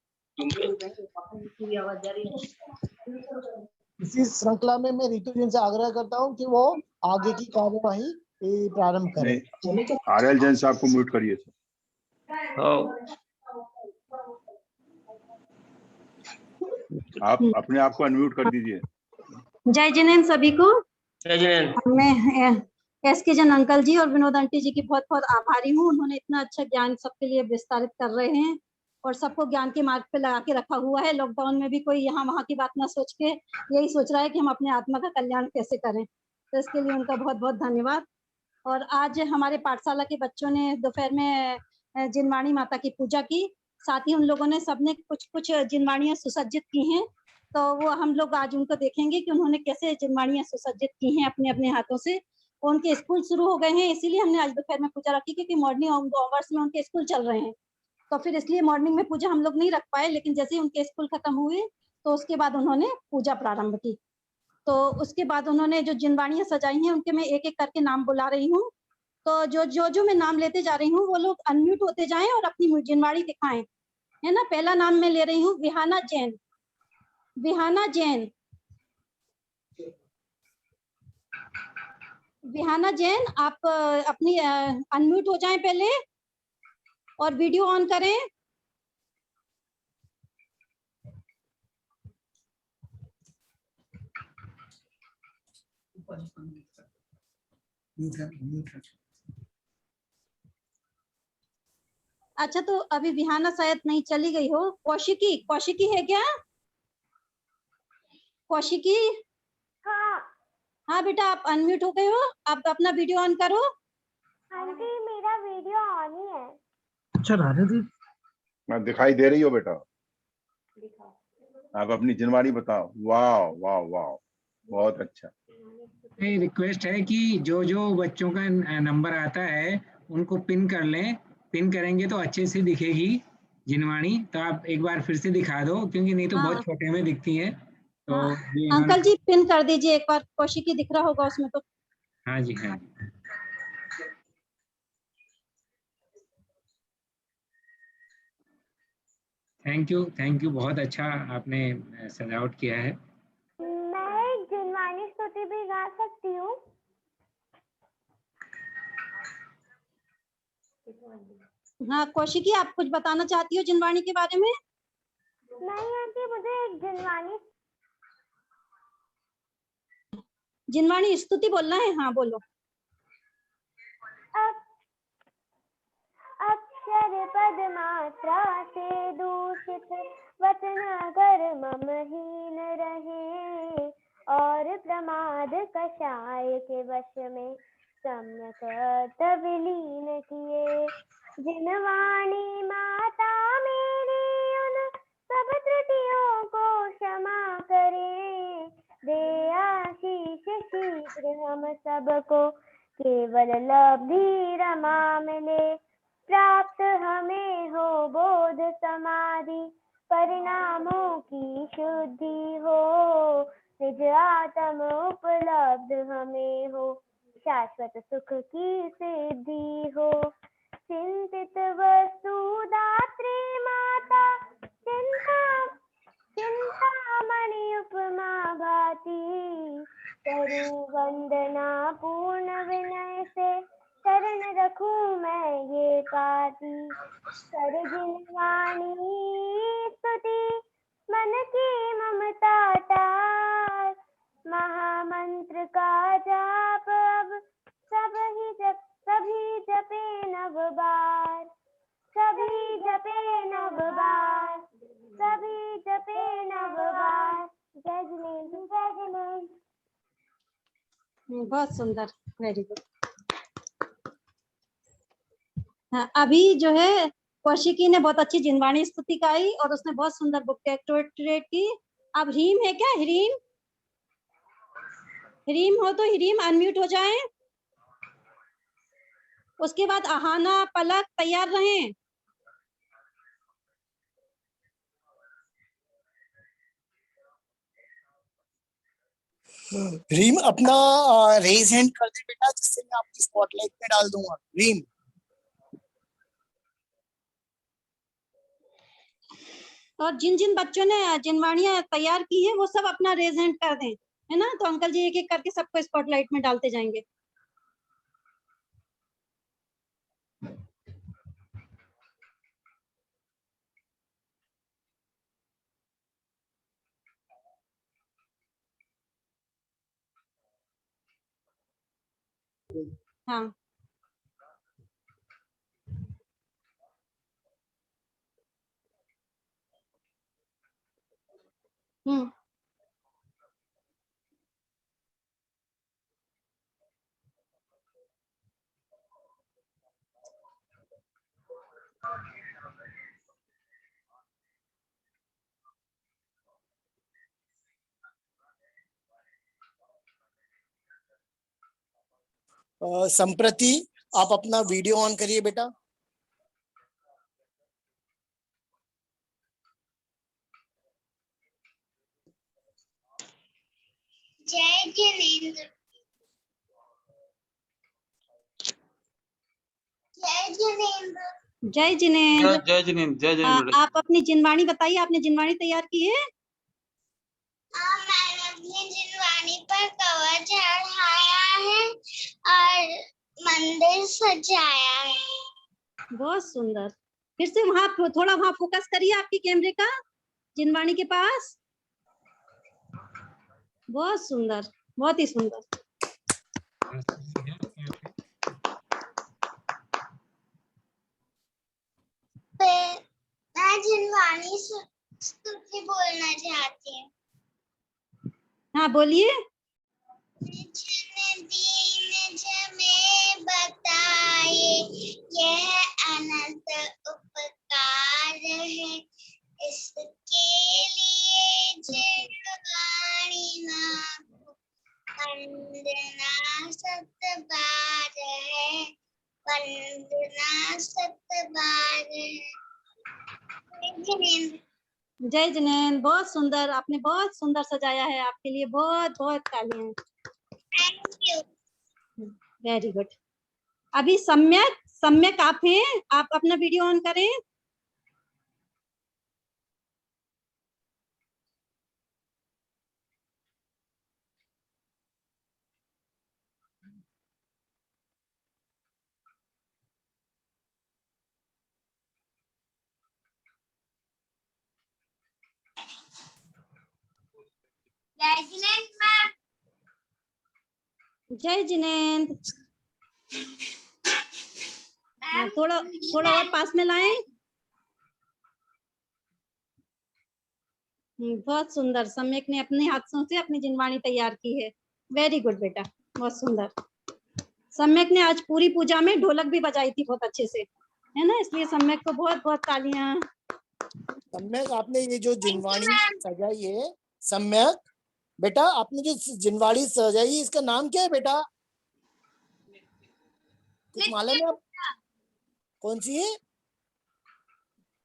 इसी श्रृंखला में मैं रितु जैन से आग्रह करता हूं कि वो आगे की कार्यवाही प्रारंभ करें। आरएल जैन साहब को म्यूट करिए। आप अपने आप को अनम्यूट कर दीजिए। जय जिनेंद्र सभी को। जय जिनेंद्र। मैं एसके जन अंकल जी और विनोद आंटी जी की बहुत बहुत आभारी हूँ। उन्होंने इतना अच्छा ज्ञान सबके लिए विस्तारित कर रहे हैं और सबको ज्ञान के मार्ग पे लगा के रखा हुआ है। लॉकडाउन में भी कोई यहाँ वहाँ की बात ना सोच के यही सोच रहा है कि हम अपने आत्मा का कल्याण कैसे करें, तो इसके लिए उनका बहुत बहुत धन्यवाद। और आज हमारे पाठशाला के बच्चों ने दोपहर में जिनवाणी माता की पूजा की, साथ ही उन लोगों ने सबने कुछ कुछ जिनवाणियाँ सुसज्जित की हैं, तो वो हम लोग आज उनको देखेंगे कि उन्होंने कैसे जिनवाणियाँ सुसज्जित की हैं अपने अपने हाथों से। उनके स्कूल शुरू हो गए हैं, इसीलिए हमने आज दोपहर में पूजा रखी क्योंकि मॉर्निंग आवर्स में उनके स्कूल चल रहे हैं, तो फिर इसलिए मॉर्निंग में पूजा हम लोग नहीं रख पाए। लेकिन जैसे ही उनके स्कूल खत्म हुए तो उसके बाद उन्होंने पूजा प्रारंभ की। तो उसके बाद उन्होंने जो जिनवाणियाँ सजाई हैं उनके मैं एक एक करके नाम बुला रही हूँ। तो जो मैं नाम लेते जा रही हूँ वो लोग अनम्यूट होते जाएं और अपनी जिनवाणी दिखाएं, है ना। पहला नाम मैं ले रही हूँ विहाना जैन। विहाना जैन, विहाना जैन, आप अपनी अनम्यूट हो जाएं पहले और वीडियो ऑन करें। अच्छा, तो अभी विहाना शायद नहीं, चली गई हो। कौशिकी, कौशिकी है क्या? कौशिकी, हाँ बेटा आप अनम्यूट हो गए हो, आप अपना वीडियो ऑन करो। आंटी मेरा वीडियो ऑन ही है। अच्छा राधे दी, मैं दिखाई दे रही हो बेटा, आप अपनी जिनवाणी बताओ। वाह वाह वाह, बहुत अच्छा। रिक्वेस्ट है कि जो बच्चों का नंबर आता है उनको पिन कर लें। पिन करेंगे तो अच्छे से दिखेगी जिनवाणी। तो आप एक बार फिर से दिखा दो क्योंकि नहीं तो बहुत छोटे में दिखती है। तो अंकल जी पिन कर दीजिए एक बार, कौशिकी दिख रहा होगा उसमें तो। हाँ जी, हाँ। थैंक यू, बहुत अच्छा आपने सजावट किया है। मैं एक जिनवाणी स्तुति भी गा सकती हूँ? हाँ कौशिकी, आप कुछ बताना चाहती हो जिनवाणी के बारे में? नहीं आंटी, मुझे एक जिनवाणी स्तुति बोलना है। हाँ बोलो। अच्छा अक्षर पद मात्रा से दूषित वचन अगर ममहीन रहे और प्रमाद कषाय के वश में सम्यक तब लीन किए। जिनवाणी माता मेरी उन सब त्रुटियों को क्षमा करे, दे आशीष शीघ्र हम सबको केवल लब्धि रमा मिले। प्राप्त हमें हो बोध समाधि परिणामों की शुद्धि हो, निज आत्म उपलब्ध हमें हो शाश्वत सुख की सिद्धि हो। चिंतित वस्तु दात्री माता चिंतामणि उपमा भाती, करूं वंदना पूर्ण विनय से शरण रखूं मैं ये पाती। कर जिनवाणी स्तुति मन की ममता टार, महामंत्र का जाप अब सभी जपे नव बार, सभी जपे नव बार, सभी जपे नव बार। जय जिनेंद्र, जय जिनेंद्र। बहुत सुंदर, वेरी गुड। हाँ, अभी जो है कौशिकी ने बहुत अच्छी जिनवाणी स्तुति गाई और उसने बहुत सुंदर बुक डेकोरेट की। अब हीम है क्या? हीम, हीम हो तो हीम अनम्यूट हो जाए। उसके बाद आहाना, पलक तैयार रहें। रीम अपना रेज हैंड कर दे बेटा, जिससे मैं आपकी स्पॉटलाइट में डाल दूंगा। रीम और जिन जिन बच्चों ने जिनवाणियां तैयार की है वो सब अपना रेज हैंड कर दें, है ना? तो अंकल जी एक एक करके सबको स्पॉटलाइट में डालते जाएंगे। हाँ, संप्रति आप अपना वीडियो ऑन करिए बेटा। जय जिनेंद्र, जय जिनेंद्र, जय जिनेंद्र। जय जिनेंद्र, जय जिनेंद्र। आप अपनी जिनवाणी बताइए, आपने जिनवाणी तैयार की है? मैंने अपनी जिनवाणी पर कवर चढ़ाया है और मंदिर सजाया है। बहुत सुंदर। फिर से वहां थोड़ा वहां फोकस करिए आपकी कैमरे का, जिनवाणी के पास। बहुत सुंदर, बहुत ही सुंदर। मैं जिनवाणी स्तुति बोलना चाहती हूँ। हाँ बोलिए। जिन दीन जमे बताए यह अनंत उपकार है, इसके लिए जिनवाणी ना वंदना सत बार है, वंदना सत बार है। जय जिनेंद्र, बहुत सुंदर, आपने बहुत सुंदर सजाया है। आपके लिए बहुत बहुत तालियां। Thank you. Very good. अभी सम्यक आप हैं, आप अपना वीडियो ऑन करें। जय जिनेंद्र। जय जिनेंद्र। थोड़ा थोड़ा और पास में लाएं। बहुत सुंदर, सम्यक ने अपने हाथों से अपनी जिनवाणी तैयार की है। वेरी गुड बेटा, बहुत सुंदर। सम्यक ने आज पूरी पूजा में ढोलक भी बजाई थी बहुत अच्छे से, है ना, इसलिए सम्यक को बहुत बहुत तालियां। सम्यक, आपने ये जो जिनवाणी सजाई है, सम्यक बेटा आपने जो जिनवाणी सजाई है, इसका नाम क्या है बेटा? कुछ मालूम है आप? कौन सी है?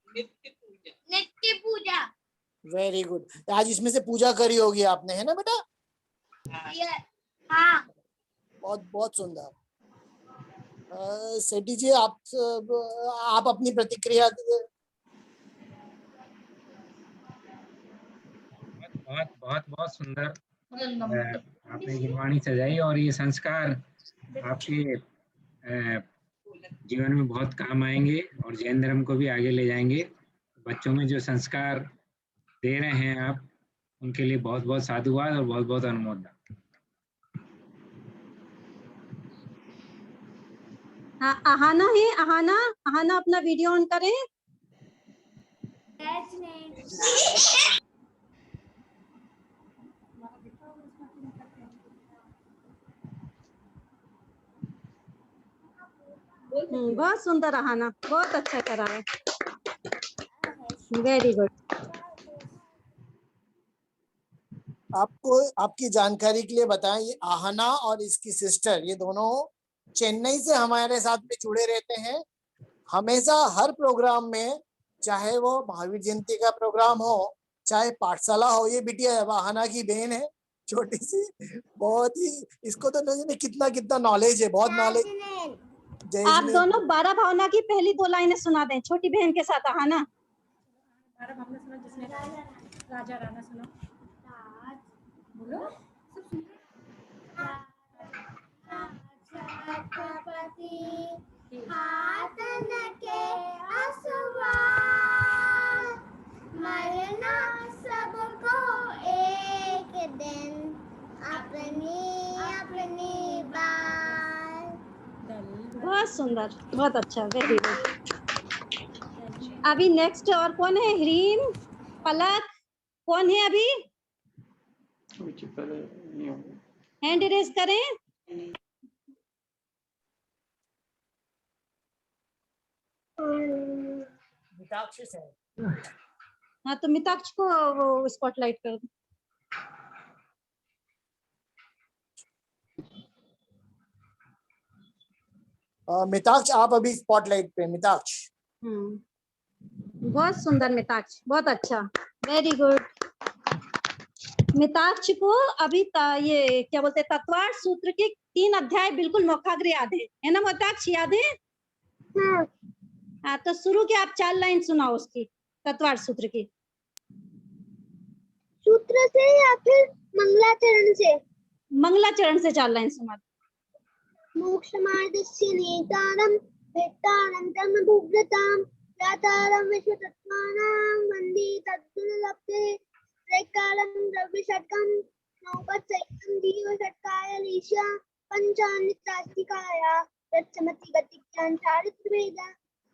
नित्य पूजा। Very good. आज इसमें से पूजा करी होगी आपने, है ना बेटा? हाँ। बहुत बहुत सुंदर। सेठी जी, आप अपनी प्रतिक्रिया। बहुत बहुत बहुत सुंदर आपने जिनवाणी सजाई, और ये संस्कार आपके जीवन में बहुत काम आएंगे और जैन धर्म को भी आगे ले जाएंगे। बच्चों में जो संस्कार दे रहे हैं आप, उनके लिए बहुत बहुत साधुवाद और बहुत बहुत अनुमोदन। हाँ, आहाना है, आहाना, आहाना अपना वीडियो ऑन करें। बहुत सुंदर आहाना, बहुत अच्छा करा है। Very good. आपको आपकी जानकारी के लिए बताएं, ये आहना और इसकी सिस्टर, ये दोनों चेन्नई से हमारे साथ में जुड़े रहते हैं। हमेशा हर प्रोग्राम में, चाहे वो महावीर जयंती का प्रोग्राम हो, चाहे पाठशाला हो, ये बिटिया आहना की बहन है, छोटी सी, बहुत ही, इसको तो नहीं कितना कितना नॉलेज है, बहुत नॉलेज। आप दोनों 12 भावना की पहली 2 लाइनें सुना दें छोटी बहन के साथ। आहाना 12 भावना सुना, जिसने राजा राणा सुना। बोलो मरना सबको एक दिन, अपनी अपनी बात। बहुत सुंदर, बहुत अच्छा, वेरी गुड। अभी नेक्स्ट और कौन है? ह्रीम, पलक, कौन है अभी? हैंड रेज करें। मिताक्षी से। हाँ, तो मिताक्ष को वो स्पॉटलाइट कर दो। मिताक्ष, आप अभी स्पॉटलाइट पे। मिताक्ष। बहुत सुंदर मिताक्ष, बहुत अच्छा, वेरी गुड। मिताक्ष को अभी ये क्या बोलते हैं, तत्वार्थ सूत्र के 3 अध्याय बिल्कुल मौखाग्र याद है ना मिताक्ष? याद है? हाँ, तो शुरू के आप 4 लाइन सुनाओ उसकी, तत्वार्थ सूत्र की। सूत्र से या फिर मंगलाचरण से? मंगलाचरण से 4 लाइन सुना दो। मोक्षमार्गस्य नेतारं भेट्टानन्तं भुव्रतां यातारं विश्वतत्त्वानां वन्दे तद्गुणलब्धे त्रैकालं द्रव्यषट्कं नौपत्सहितं जीवषट्कायलीशा पञ्चान्नित्रास्तिकाया तत्समति गतिज्ञान चारित्रभेदा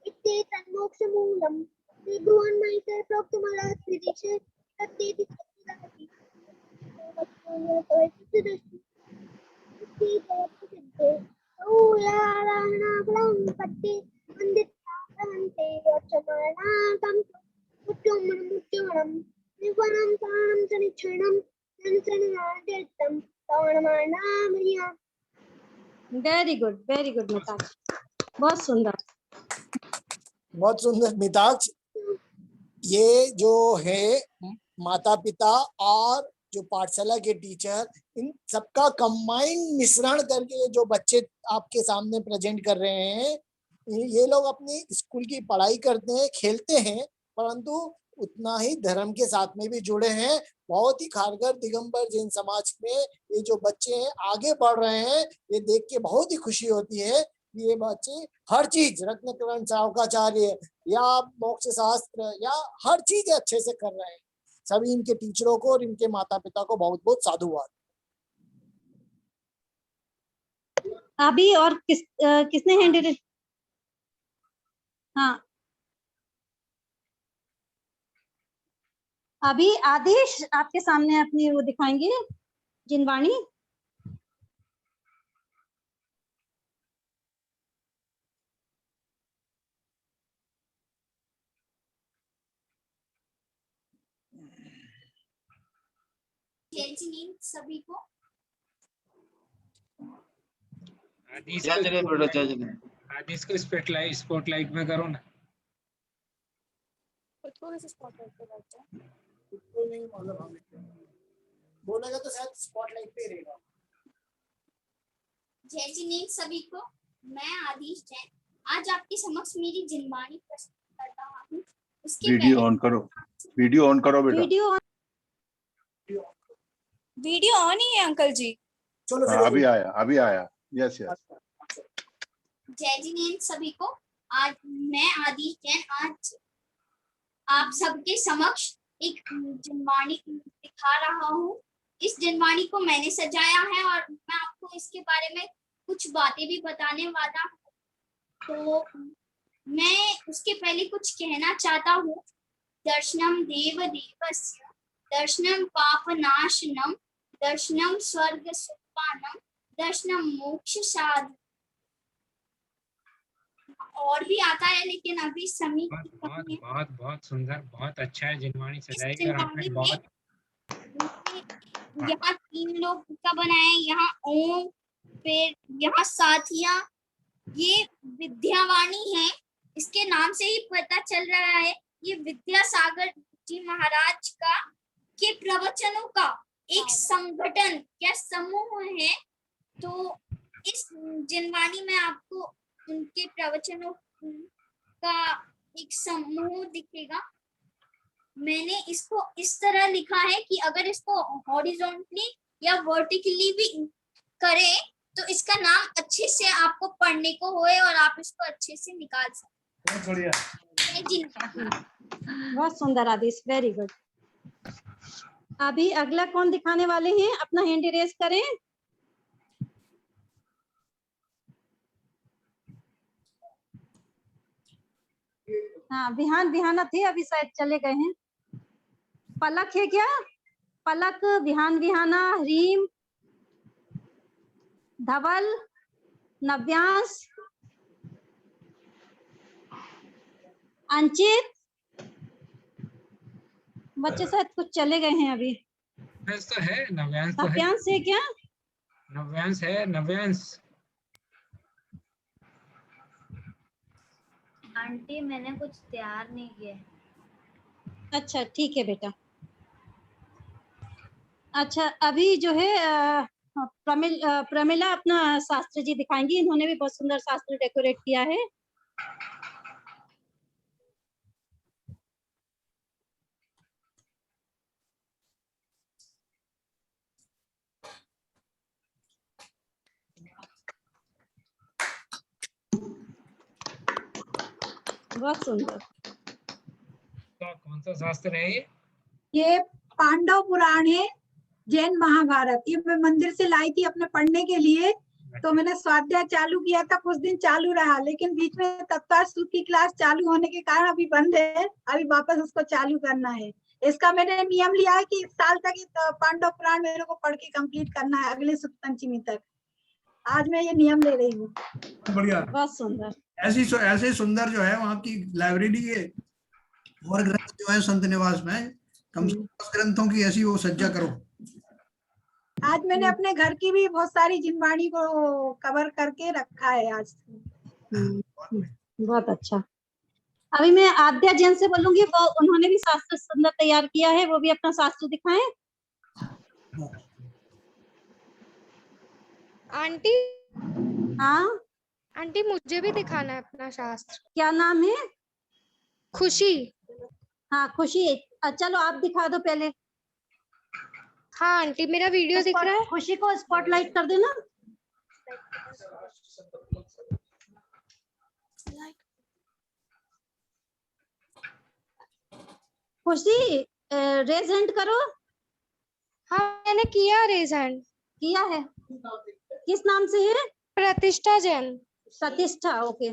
इत्ते तन्मोक्षमूलं त्रिभुवनमयिते प्रोक्तमलः त्रिदिशे तत्तेति तत्तदति वेरी गुड, वेरी गुड मिताक्ष, बहुत सुंदर, बहुत सुंदर मिताक्ष। ये जो है माता पिता और जो पाठशाला के टीचर, इन सबका कंबाइंड मिश्रण करके जो बच्चे आपके सामने प्रेजेंट कर रहे हैं, ये लोग अपनी स्कूल की पढ़ाई करते हैं, खेलते हैं, परंतु उतना ही धर्म के साथ में भी जुड़े हैं। बहुत ही खारगर दिगंबर जैन समाज में ये जो बच्चे हैं आगे बढ़ रहे हैं, ये देख के बहुत ही खुशी होती है। ये बच्चे हर चीज, रत्नकरण सावकाचार्य या मोक्ष शास्त्र या हर चीज अच्छे से कर रहे हैं। सभी इनके टीचरों को और इनके माता पिता को बहुत बहुत साधुवाद। अभी और किसने हैंड रेज? हाँ, अभी आदेश आपके सामने अपनी वो दिखाएंगे जिनवाणी। सभी को आदिश को स्पॉटलाइट में करो ना। बोलेगा तो शायद स्पॉटलाइट पे रहेगा। जय जिनेंद्र सभी को, मैं आदिश जैन आज आपके समक्ष मेरी जिनवाणी प्रस्तुत कर रहा हूँ। उसके वीडियो ऑन करो, वीडियो ऑन करो बेटा। वीडियो ऑन ही है अंकल जी। चलो अभी आया। यस। जय जिनेंद्र सभी को, आज मैं आदिश जैन आज आप सबके समक्ष एक जिनवाणी दिखा रहा हूँ। इस जिनवाणी को मैंने सजाया है और मैं आपको इसके बारे में कुछ बातें भी बताने वाला हूँ। तो मैं उसके पहले कुछ कहना चाहता हूँ। दर्शनम देव देवस्य दर्शनम पापनाशनम दर्शनम स्वर्ग सुपानम दर्शनम मोक्ष साधन। और भी आता है लेकिन अभी समय बहुत सुंदर, बहुत अच्छा है जिनवाणी सजाई और आपने बहुत। यहाँ 3 लोग का बनाया है, यहाँ ओम, फिर यहाँ साथिया, ये विद्यावाणी है। इसके नाम से ही पता चल रहा है ये विद्यासागर जी महाराज का के प्रवचनों का एक संगठन या समूह है। तो इस जिनवाणी में आपको उनके प्रवचनों का एक समूह दिखेगा। मैंने इसको इस तरह लिखा है कि अगर इसको हॉरिजॉन्टली या वर्टिकली भी करे तो इसका नाम अच्छे से आपको पढ़ने को होए और आप इसको अच्छे से निकाल सकते। बहुत बढ़िया, बहुत सुंदर आदेश, वेरी गुड। अभी अगला कौन दिखाने वाले हैं? अपना हैंड रेज करें। हाँ, विहाना थे, अभी शायद चले गए हैं। पलक है क्या? पलक, विहाना, रीम, धवल, नव्यांश, अंचित, बच्चे शायद कुछ चले गए हैं अभी। तो है नव्यांश, तो नव्यांश है क्या? नव्यांश है, नव्यांश। आंटी मैंने कुछ तैयार नहीं किया। अच्छा ठीक है बेटा। अच्छा अभी जो है प्रमिला अपना शास्त्र जी दिखाएंगी। इन्होंने भी बहुत सुंदर शास्त्र डेकोरेट किया है। बहुत सुंदर। कौन सा शास्त्र है ये? ये पांडव पुराण है, जैन महाभारत। ये मैं मंदिर से लाई थी अपने पढ़ने के लिए। तो मैंने स्वाध्याय चालू किया था, कुछ दिन चालू रहा, लेकिन बीच में तत्काल सूत्र की क्लास चालू होने के कारण अभी बंद है। अभी वापस उसको चालू करना है। इसका मैंने नियम लिया है कि 1 साल तक पांडव पुराण मेरे को पढ़ के कंप्लीट करना है, अगले शुक्ल पंचमी तक। आज मैं ये नियम ले रही हूँ। बढ़िया, बहुत सुंदर। ऐसे सुंदर जो है वहाँ की लाइब्रेरी है और ग्रंथ जो है संत निवास में, कम से कम ग्रंथों की ऐसी वो सज्जा करो। आज मैंने अपने घर की भी बहुत सारी जिनवाणी को कवर करके रखा है आज। बहुत अच्छा। अभी मैं आद्या जैन से बोलूंगी, वो उन्होंने भी शास्त्र सुंदर तैयार किया है, वो भी अपना शास्त्र दिखाएं। आंटी। हाँ आंटी, मुझे भी दिखाना है अपना शास्त्र। क्या नाम है? खुशी। हाँ खुशी, चलो आप दिखा दो पहले। हाँ आंटी, मेरा वीडियो दिख रहा है? खुशी को स्पॉटलाइट कर देना। खुशी रेज हैंड करो। हाँ मैंने किया, रेज हैंड किया है। किस नाम से है? प्रतिष्ठा जैन। प्रतिष्ठा, ओके।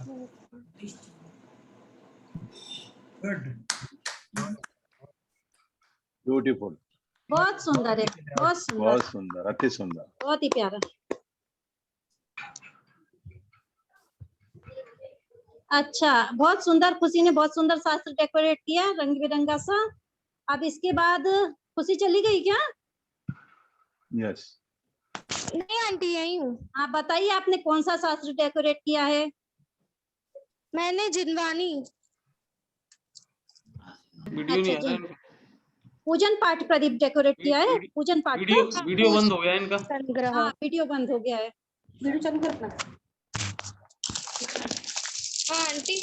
गुड, ब्यूटीफुल, बहुत सुंदर है, बहुत सुंदर, बहुत सुंदर, अति सुंदर, बहुत ही प्यारा। अच्छा, बहुत सुंदर, खुशी ने बहुत सुंदर शास्त्र डेकोरेट किया रंग बिरंगा सा। अब इसके बाद खुशी चली गई क्या? यस। नहीं आंटी, यही हूँ। आप बताइए आपने कौन सा शास्त्र डेकोरेट किया है? मैंने जिनवानी। अच्छा जी, पूजन पाठ प्रदीप डेकोरेट किया है, पूजन पाठ का। वीडियो बंद हो गया है इनका। संग्रह। हाँ, वीडियो बंद हो गया है। वीडियो चालू कर अपना। हाँ आंटी।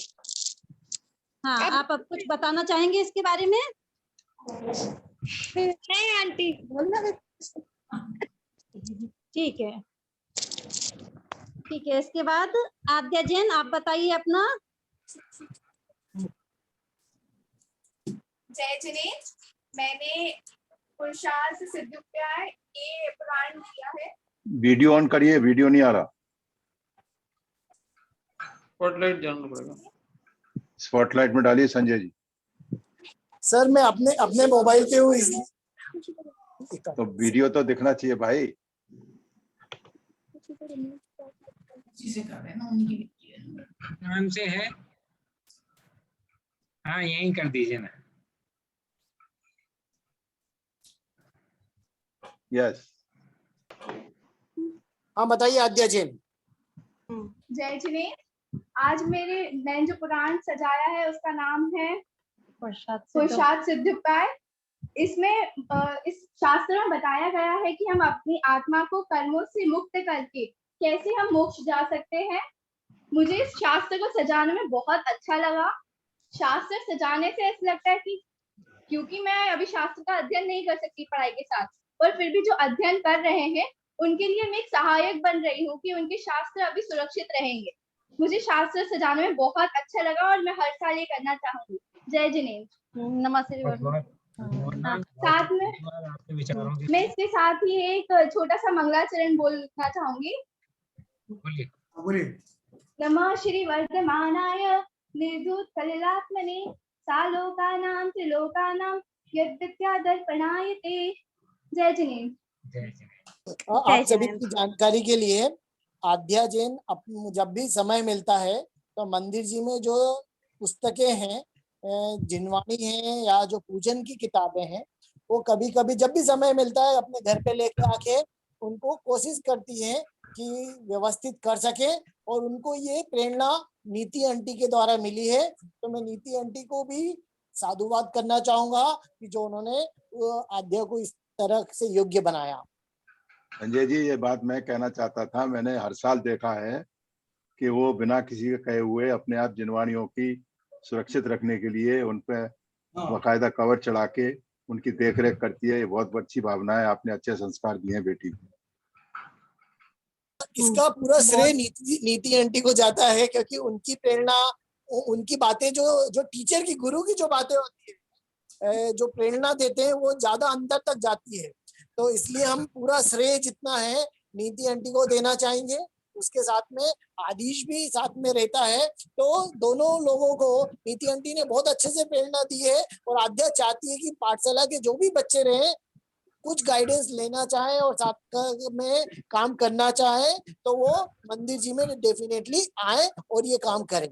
हाँ, आप अब कुछ बताना चाहेंगे इसके बारे में? नहीं आंटी, ठीक है, ठीक है। इसके बाद आद्या जैन, आप बताइए अपना। जय जिनेन्द्र, मैंने पुरुषार्थ सिद्धोपाय ये पुराण किया है। वीडियो ऑन करिए, वीडियो नहीं आ रहा। स्पॉटलाइट जानना पड़ेगा। स्पॉटलाइट में डालिए संजय जी। सर मैं अपने मोबाइल पे हूँ, इसलिए तो वीडियो तो दिखना चाहिए भाई। नाम से है, हाँ यही कर दीजिए ना। यस, हाँ बताइए आद्या जैन। जय जिनेन्द्र, आज मैंने जो पुराण सजाया है उसका नाम है पुरुषार्थ सिद्धोपाय। इसमें इस शास्त्र में बताया गया है कि हम अपनी आत्मा को कर्मों से मुक्त करके कैसे हम मोक्ष जा सकते हैं। मुझे इस शास्त्र को सजाने में बहुत अच्छा लगा। शास्त्र सजाने से ऐसा लगता है कि क्योंकि मैं अभी शास्त्र का अध्ययन नहीं कर सकती पढ़ाई के साथ, पर फिर भी जो अध्ययन कर रहे हैं उनके लिए मैं एक सहायक बन रही हूँ कि उनके शास्त्र अभी सुरक्षित रहेंगे। मुझे शास्त्र सजाने में बहुत अच्छा लगा और मैं हर साल ये करना चाहूंगी। जय जिनेन्द्र। नमस्ते। साथ में मैं इसके साथ ही एक छोटा सा मंगलाचरण बोलना चाहूंगी। नमः श्री वर्धमानाय निर्धूत कलिलात्मने सालोकानां त्रिलोकानां यद्विद्या दर्पणायते। जय जिनेन्द्र। आप सभी की जानकारी के लिए आद्या जैन जब भी समय मिलता है तो मंदिर जी में जो पुस्तकें हैं, जिनवानी है या जो पूजन की किताबें हैं, वो कभी कभी जब भी समय मिलता है अपने घर पे लेके आके उनको कोशिश करती है कि व्यवस्थित कर सके। और उनको ये प्रेरणा नीति आंटी के द्वारा मिली है। तो मैं नीति आंटी को भी साधुवाद करना चाहूंगा कि जो उन्होंने आद्या को इस तरह से योग्य बनाया। संजय जी, ये बात मैं कहना चाहता था। मैंने हर साल देखा है कि वो बिना किसी के कहे हुए अपने आप जिनवाणियों की सुरक्षित रखने के लिए उन पे बाकायदा कवर चढ़ा के उनकी देखरेख करती है। ये बहुत अच्छी भावना है। आपने अच्छे संस्कार दिए हैं बेटी को। इसका पूरा श्रेय नीति आंटी को जाता है, क्योंकि उनकी प्रेरणा, उनकी बातें जो टीचर की, गुरु की जो बातें होती है, जो प्रेरणा देते हैं, वो ज्यादा अंदर तक जाती है। तो इसलिए हम पूरा श्रेय जितना है नीति आंटी को देना चाहेंगे। उसके साथ में आदिश भी साथ में रहता है। तो दोनों लोगों को नीति आंटी ने बहुत अच्छे से प्रेरणा दी है। और आद्या चाहती है कि पाठशाला के जो भी बच्चे रहे कुछ गाइडेंस लेना चाहे और साथ में काम करना चाहे तो वो मंदिर जी में डेफिनेटली आए और ये काम करें।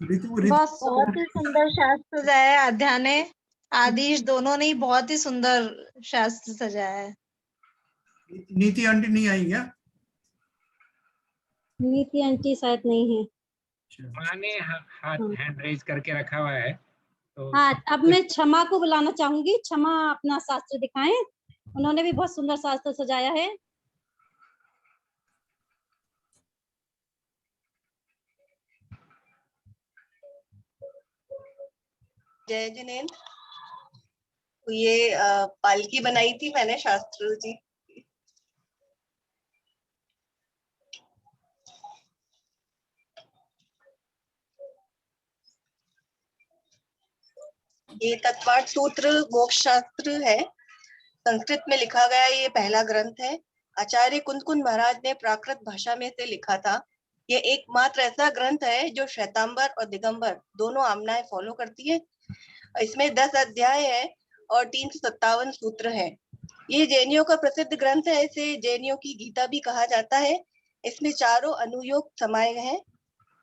बहुत ही सुंदर शास्त्र सजाया है आध्या ने, आदिश दोनों ने बहुत ही सुंदर शास्त्र सजाया है। नीति आंटी नहीं आई क्या? नीति आंटी शायद नहीं है। मैंने हाथ हैंड रेज करके रखा हुआ है। तो हाँ, अब मैं क्षमा को बुलाना चाहूंगी। क्षमा अपना शास्त्र दिखाएं। उन्होंने भी बहुत सुंदर शास्त्र सजाया है। जय जिनेन्द्र। ये पालकी बनाई थी मैंने शास्त्री जी। ये तत्वार्थ सूत्र मोक्ष शास्त्र है, संस्कृत में लिखा गया ये पहला ग्रंथ है। आचार्य कुंद महाराज ने प्राकृत भाषा में से लिखा था। ये एकमात्र ऐसा ग्रंथ है जो श्वेतांबर और दिगंबर दोनों आमनाएं फॉलो करती है। इसमें 10 अध्याय है और 357 सूत्र है। ये जैनियों का प्रसिद्ध ग्रंथ है। इसे जैनियों की गीता भी कहा जाता है। इसमें चारों अनुयोग समाये गए हैं।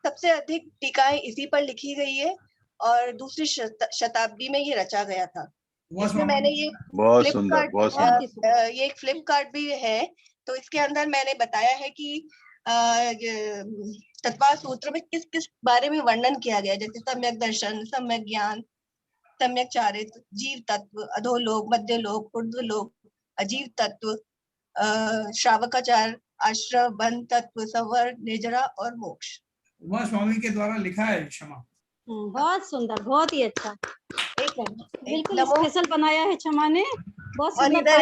सबसे अधिक टीकाएं इसी पर लिखी गई है और दूसरी शताब्दी में ये रचा गया था। इसमें मैंने ये ये एक फ्लिपकार्ट भी है, तो इसके अंदर मैंने बताया है कि तत्वा सूत्र में किस किस बारे में वर्णन किया गया, जैसे सम्यक दर्शन, सम्यक ज्ञान, सम्यक चारित्र, जीव तत्व, अधोलोक, मध्यलोक, ऊर्ध्वलोक, अजीव तत्व, श्रावकाचार, आश्रव, बंध तत्व, संवर, निर्जरा और मोक्ष। उमा स्वामी के द्वारा लिखा है क्षमा। बहुत सुंदर, बहुत ही अच्छा, बिल्कुल स्पेशल बनाया है क्षमा ने। बहुत और सुंदर।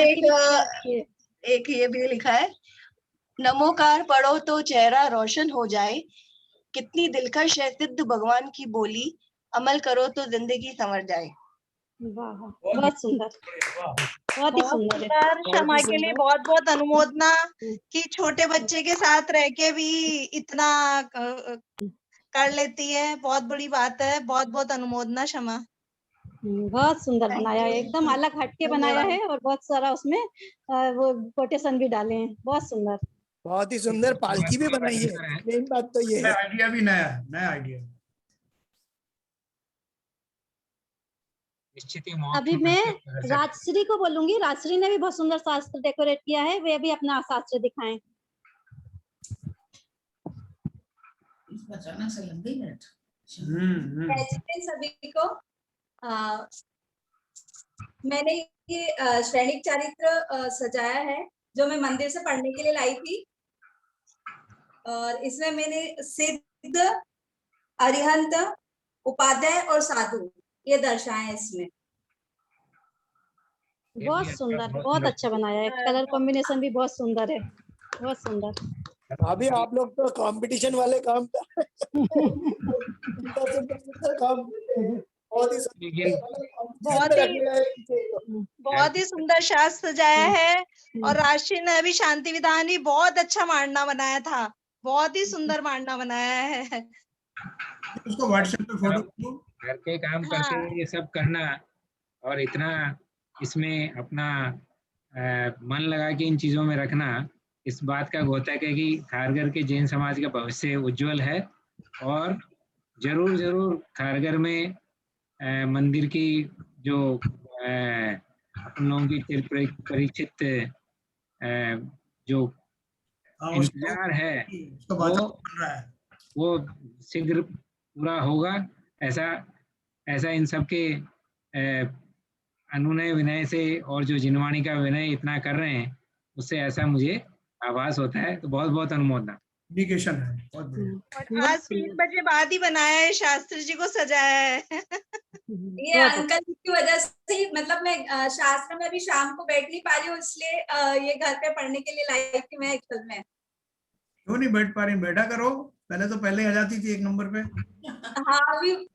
एक ये भी लिखा है, नमोकार पढ़ो तो चेहरा रोशन हो जाए, कितनी दिलकश है सिद्ध भगवान की बोली, अमल करो तो जिंदगी संवर जाए। वाह, बहुत सुंदर, बहुत ही सुंदर। क्षमा के लिए बहुत बहुत अनुमोदना कि छोटे बच्चे के साथ रह के भी इतना कर लेती है, बहुत बड़ी बात है। बहुत बहुत अनुमोदना क्षमा। बहुत सुंदर बनाया है, एकदम अलग हटके बनाया है और बहुत सारा उसमें वो कोटेशन भी डाले हैं। बहुत सुंदर, बहुत ही सुंदर पालकी भी बनाई है। मेन बात तो ये है, आइडिया भी नया है, नया आइडिया। अभी मैं राजश्री को बोलूंगी। राजश्री ने भी बहुत सुंदर शास्त्र डेकोरेट किया है, वे भी अपना शास्त्र दिखाएं। अचानक से लग गई मिनट। सभी को मैंने ये श्रेणिक चरित्र सजाया है जो मैं मंदिर से पढ़ने के लिए लाई थी, और इसमें मैंने सिद्ध, अरिहंत, उपाध्याय और साधु ये दर्शाए हैं इसमें। बहुत सुंदर, बहुत अच्छा बनाया है। कलर कॉम्बिनेशन भी बहुत सुंदर है, बहुत सुंदर। अभी आप लोग तो कंपटीशन वाले काम बहुत ही सुंदर शास्त्र सजाया है। और राशि ने अभी शांति विधान भी बहुत अच्छा मांडना बनाया था, बहुत ही सुंदर मांडना बनाया है। उसको व्हाट्सएप पे फोटो घर के काम करते हुए ये सब करना और इतना इसमें अपना मन लगा के इन चीजों में रखना, इस बात का द्योतक है कि खारघर के जैन समाज का भविष्य उज्जवल है। और जरूर जरूर खारघर में मंदिर की जो अपन लोगों की परीक्षित जो इंतजार है वो शीघ्र पूरा होगा। ऐसा इन सबके अनुनय विनय से और जो जिनवाणी का विनय इतना कर रहे हैं उससे ऐसा मुझे आभास होता है। तो बहुत बहुत अनुमोदना। इंडिकेशन है, बहुत बढ़िया। और आज 3 बजे बाद ही बनाया है, शास्त्री जी को सजाया है। ये अंकल की वजह से, मतलब मैं शास्त्र में अभी शाम को बैठ नहीं पा रही हूँ, इसलिए ये घर पे पढ़ने के लिए लाई थी मैं एक्चुअल में। क्यों नहीं बैठ पा रही? बैठा करो, पहले आ जाती थी 1 नंबर पे। हाँ,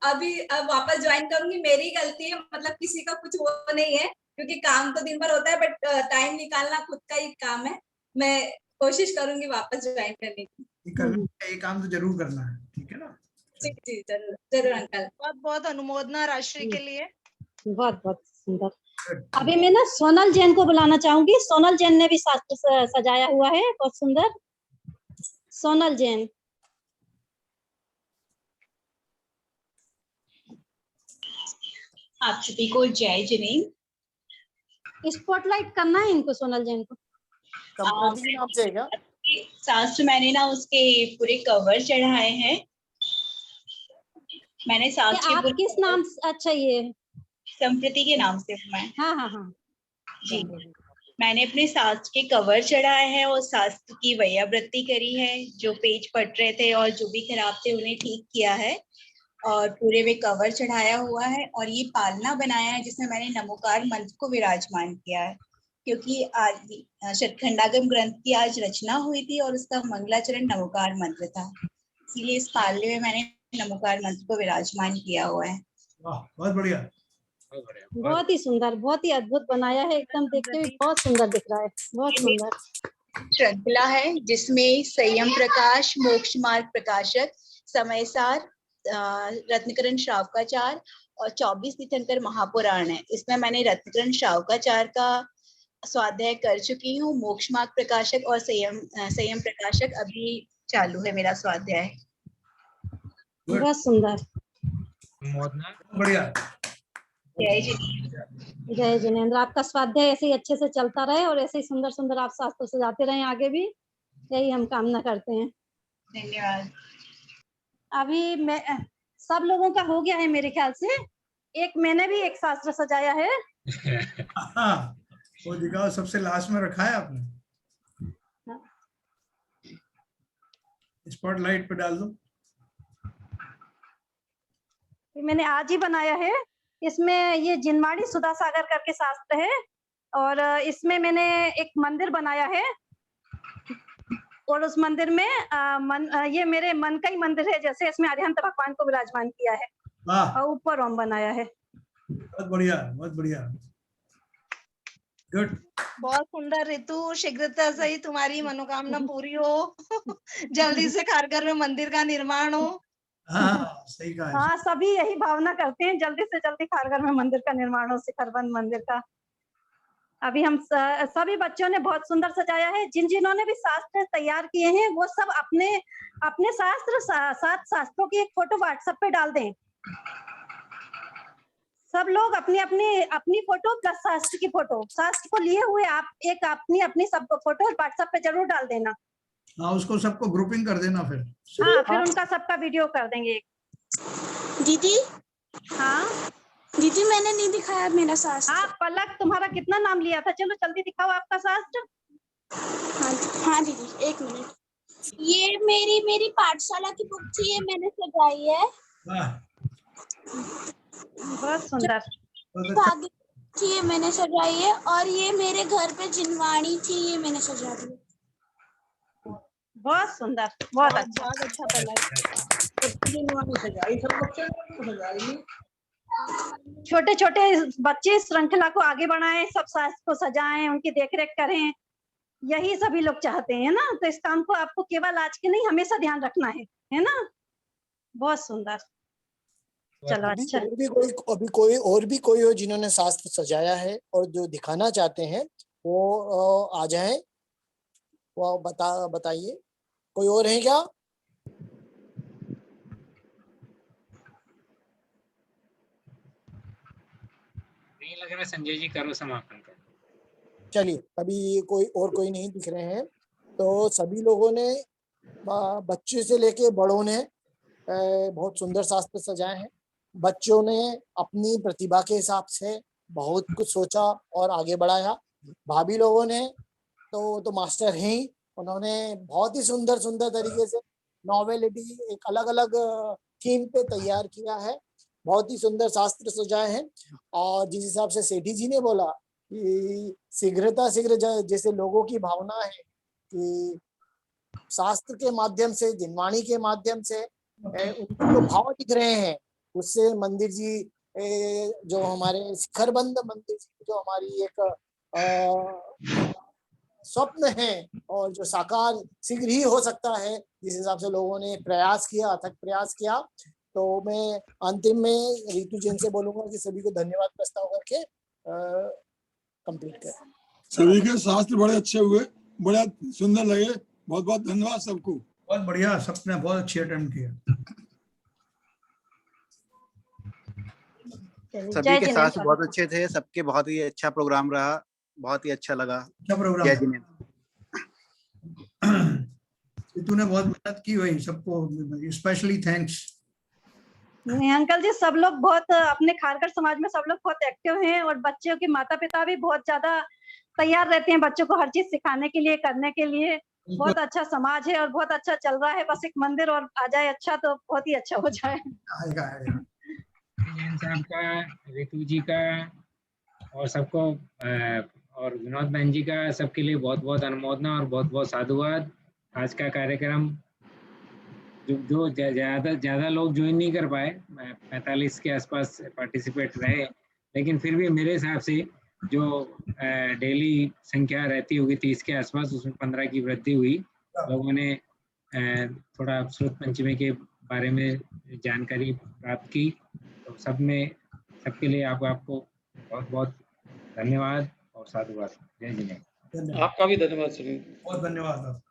अभी वापस ज्वाइन करूंगी। मेरी गलती है, मतलब किसी का कुछ वो नहीं है, क्योंकि काम तो दिन भर होता है, बट टाइम निकालना खुद का ही काम है। मैं कोशिश करूंगी वापस ज्वाइन करने की। ये काम तो जरूर करना है, ठीक है ना? जी जरूर जरूर अंकल। बहुत बहुत अनुमोदना राशि के लिए। बहुत बहुत सुंदर। अभी मैं ना सोनल जैन को बुलाना चाहूंगी। सोनल जैन ने भी शास्त्र सजाया हुआ है, बहुत सुंदर। सोनल जैन। आप सभी को जय जिनेन्द्र। स्पॉटलाइट करना है इनको, सोनल जैन को। शास्त्र मैंने ना उसके पूरे कवर चढ़ाए हैं। मैंने शास्त्र आप किस नाम? अच्छा, ये संप्रति के नाम से मैं। हाँ हाँ हाँ जी, मैंने अपने शास्त्र के कवर चढ़ाए हैं और शास्त्र की वैयावृत्ति करी है। जो पेज फट रहे थे और जो भी खराब थे उन्हें ठीक किया है और पूरे में कवर चढ़ाया हुआ है। और ये पालना बनाया है जिसमें मैंने नमोकार मंत्र को विराजमान किया है, क्योंकि आज शतखंडागम ग्रंथ की आज रचना हुई थी और उसका मंगलाचरण नमोकार मंत्र था, इसलिए इस पालने में मैंने नमोकार मंत्र को विराजमान किया हुआ है। बहुत बढ़िया, बहुत ही सुंदर, बहुत ही अद्भुत बनाया है। एकदम देखते हुए बहुत सुंदर दिख रहा है, बहुत सुंदर। श्रृंखला है जिसमें संयम प्रकाश, मोक्ष मार्ग प्रकाशक, समय सार, रत्नकरण श्रावकाचार और 24 तीर्थंकर महापुराण है। इसमें मैंने रत्नकरण श्रावकाचार का स्वाध्याय कर चुकी हूँ। मोक्ष मार्ग प्रकाशक और संयम प्रकाशक अभी चालू है मेरा स्वाध्याय। बहुत सुंदर, बढ़िया। जय जिनेंद्र, आपका स्वाध्याय ऐसे ही अच्छे से चलता रहे और ऐसे ही सुंदर सुंदर आप शास्त्र सजाते रहे आगे भी, यही हम कामना करते हैं। धन्यवाद। अभी मैं सब लोगों का हो गया है मेरे ख्याल से। मैंने भी एक शास्त्र सजाया है। वो दिखाओ, सबसे लास्ट में रखा है आपने। स्पॉटलाइट पे डाल दो। मैंने आज ही बनाया है। इसमें ये जिनवाणी सुधा सागर करके शास्त्र है और इसमें मैंने एक मंदिर बनाया है और उस मंदिर में ये मेरे मन का ही मंदिर है, जैसे इसमें अरिहंत भगवान को विराजमान किया है और ऊपर ओम बनाया है। बहुत बढ़िया, बहुत बढ़िया, गुड। बहुत सुंदर ऋतु, शीघ्रता से ही तुम्हारी मनोकामना पूरी हो। जल्दी से खारघर में मंदिर का निर्माण हो। हाँ, सही कहा। हाँ, सभी यही भावना करते हैं, जल्दी से जल्दी खारघर में मंदिर का निर्माण हो, शिखरबंद मंदिर का। अभी हम सभी बच्चों ने बहुत सुंदर सजाया है। जिन्होंने भी शास्त्र तैयार किए हैं वो सब अपने अपने शास्त्र 7 शास्त्रों की एक फोटो व्हाट्सएप पे डाल दें। सब लोग अपनी फोटो प्लस शास्त्र की फोटो, शास्त्र को लिए हुए आप एक अपनी सब फोटो व्हाट्सएप पे जरूर डाल देना। हाँ, उसको सबको ग्रुपिंग कर देना फिर। हाँ, फिर उनका सबका वीडियो कर देंगे। दीदी, हाँ दीदी मैंने नहीं दिखाया मेरा शास्त्र। हाँ पलक, तुम्हारा कितना नाम लिया था? चलो जल्दी दिखाओ आपका शास्त्र। हाँ दीदी, 1 मिनट। ये मेरी पाठशाला की बुक थी, ये मैंने सजाई है। बहुत सुंदर। आगे थी, ये मैंने सजाई है। और ये मेरे घर पे जिनवाणी थी, ये मैंने सजा दी। बहुत सुंदर, बहुत अच्छा। छोटे छोटे बच्चे श्रृंखला को आगे बढ़ाएं, सब शास्त्र को सजाएं, उनकी देखरेख करें, यही सभी लोग चाहते हैं ना। तो इस काम को आपको केवल आज के नहीं, हमेशा ध्यान रखना है ना। बहुत सुंदर। चलो अच्छा। अभी कोई हो जिन्होंने शास्त्र सजाया है और जो दिखाना चाहते हैं वो आ जाएं, वो बताइए। कोई और है क्या? नहीं लग रहा। संजय जी करो समापन कर। चलिए, अभी कोई नहीं दिख रहे हैं तो सभी लोगों ने, बच्चे से लेके बड़ों ने बहुत सुंदर शास्त्र सजाए हैं। बच्चों ने अपनी प्रतिभा के हिसाब से बहुत कुछ सोचा और आगे बढ़ाया। भाभी लोगों ने तो मास्टर हैं ही, उन्होंने बहुत ही सुंदर तरीके से नॉवेलिटी एक अलग अलग थीम पे तैयार किया है। बहुत ही सुंदर शास्त्र सजाए हैं। और जिस हिसाब से सेठी जी ने बोला कि शीघ्र जैसे लोगों की भावना है कि शास्त्र के माध्यम से, जिनवाणी के माध्यम से उनको जो भाव दिख रहे हैं, उससे मंदिर जी जो हमारे शिखरबंद मंदिर जी, जो हमारी एक स्वप्न है और जो साकार शीघ्र ही हो सकता है, जिस हिसाब से लोगों ने प्रयास किया, अथक प्रयास किया। तो मैं अंतिम में ऋतु जैन से बोलूंगा कि सभी को धन्यवाद प्रस्ताव करके कंप्लीट करें। सभी के शास्त्र बड़े अच्छे हुए, बड़ा सुंदर लगे। बहुत बहुत धन्यवाद सबको। बहुत बढ़िया, सबने बहुत अच्छी अटेम्प्ट किया। सभी के शास्त्र बहुत अच्छे थे, सबके बहुत ही अच्छा प्रोग्राम रहा, बहुत ही अच्छा लगा। अच्छा प्रोग्राम। जय जिनेंद्र। तूने बहुत मेहनत की हुई, सबको स्पेशली थैंक्स। अंकल जी, सब लोग बहुत अपने खारघर समाज में सब लोग बहुत एक्टिव हैं और बच्चों के माता पिता भी बहुत ज्यादा तैयार रहते हैं बच्चों को हर चीज सिखाने के लिए, करने के लिए। बहुत अच्छा समाज है और बहुत अच्छा चल रहा है। बस एक मंदिर और आ जाए अच्छा तो बहुत ही अच्छा हो जाए। जैन साहब का, ऋतु जी का और सबको और विनोद बहन जी का, सबके लिए बहुत बहुत अनुमोदना और बहुत बहुत साधुवाद। आज का कार्यक्रम जो ज्यादा लोग ज्वाइन नहीं कर पाए, 45 के आसपास पार्टिसिपेट रहे, लेकिन फिर भी मेरे हिसाब से जो डेली संख्या रहती होगी 30 के आसपास, उसमें 15 की वृद्धि हुई। लोगों ने थोड़ा श्रुत पंचमी के बारे में जानकारी प्राप्त की। तो सबके लिए आपको बहुत बहुत धन्यवाद और साधुवाद। जय जिनेंद्र। आपका भी धन्यवाद सर। बहुत धन्यवाद।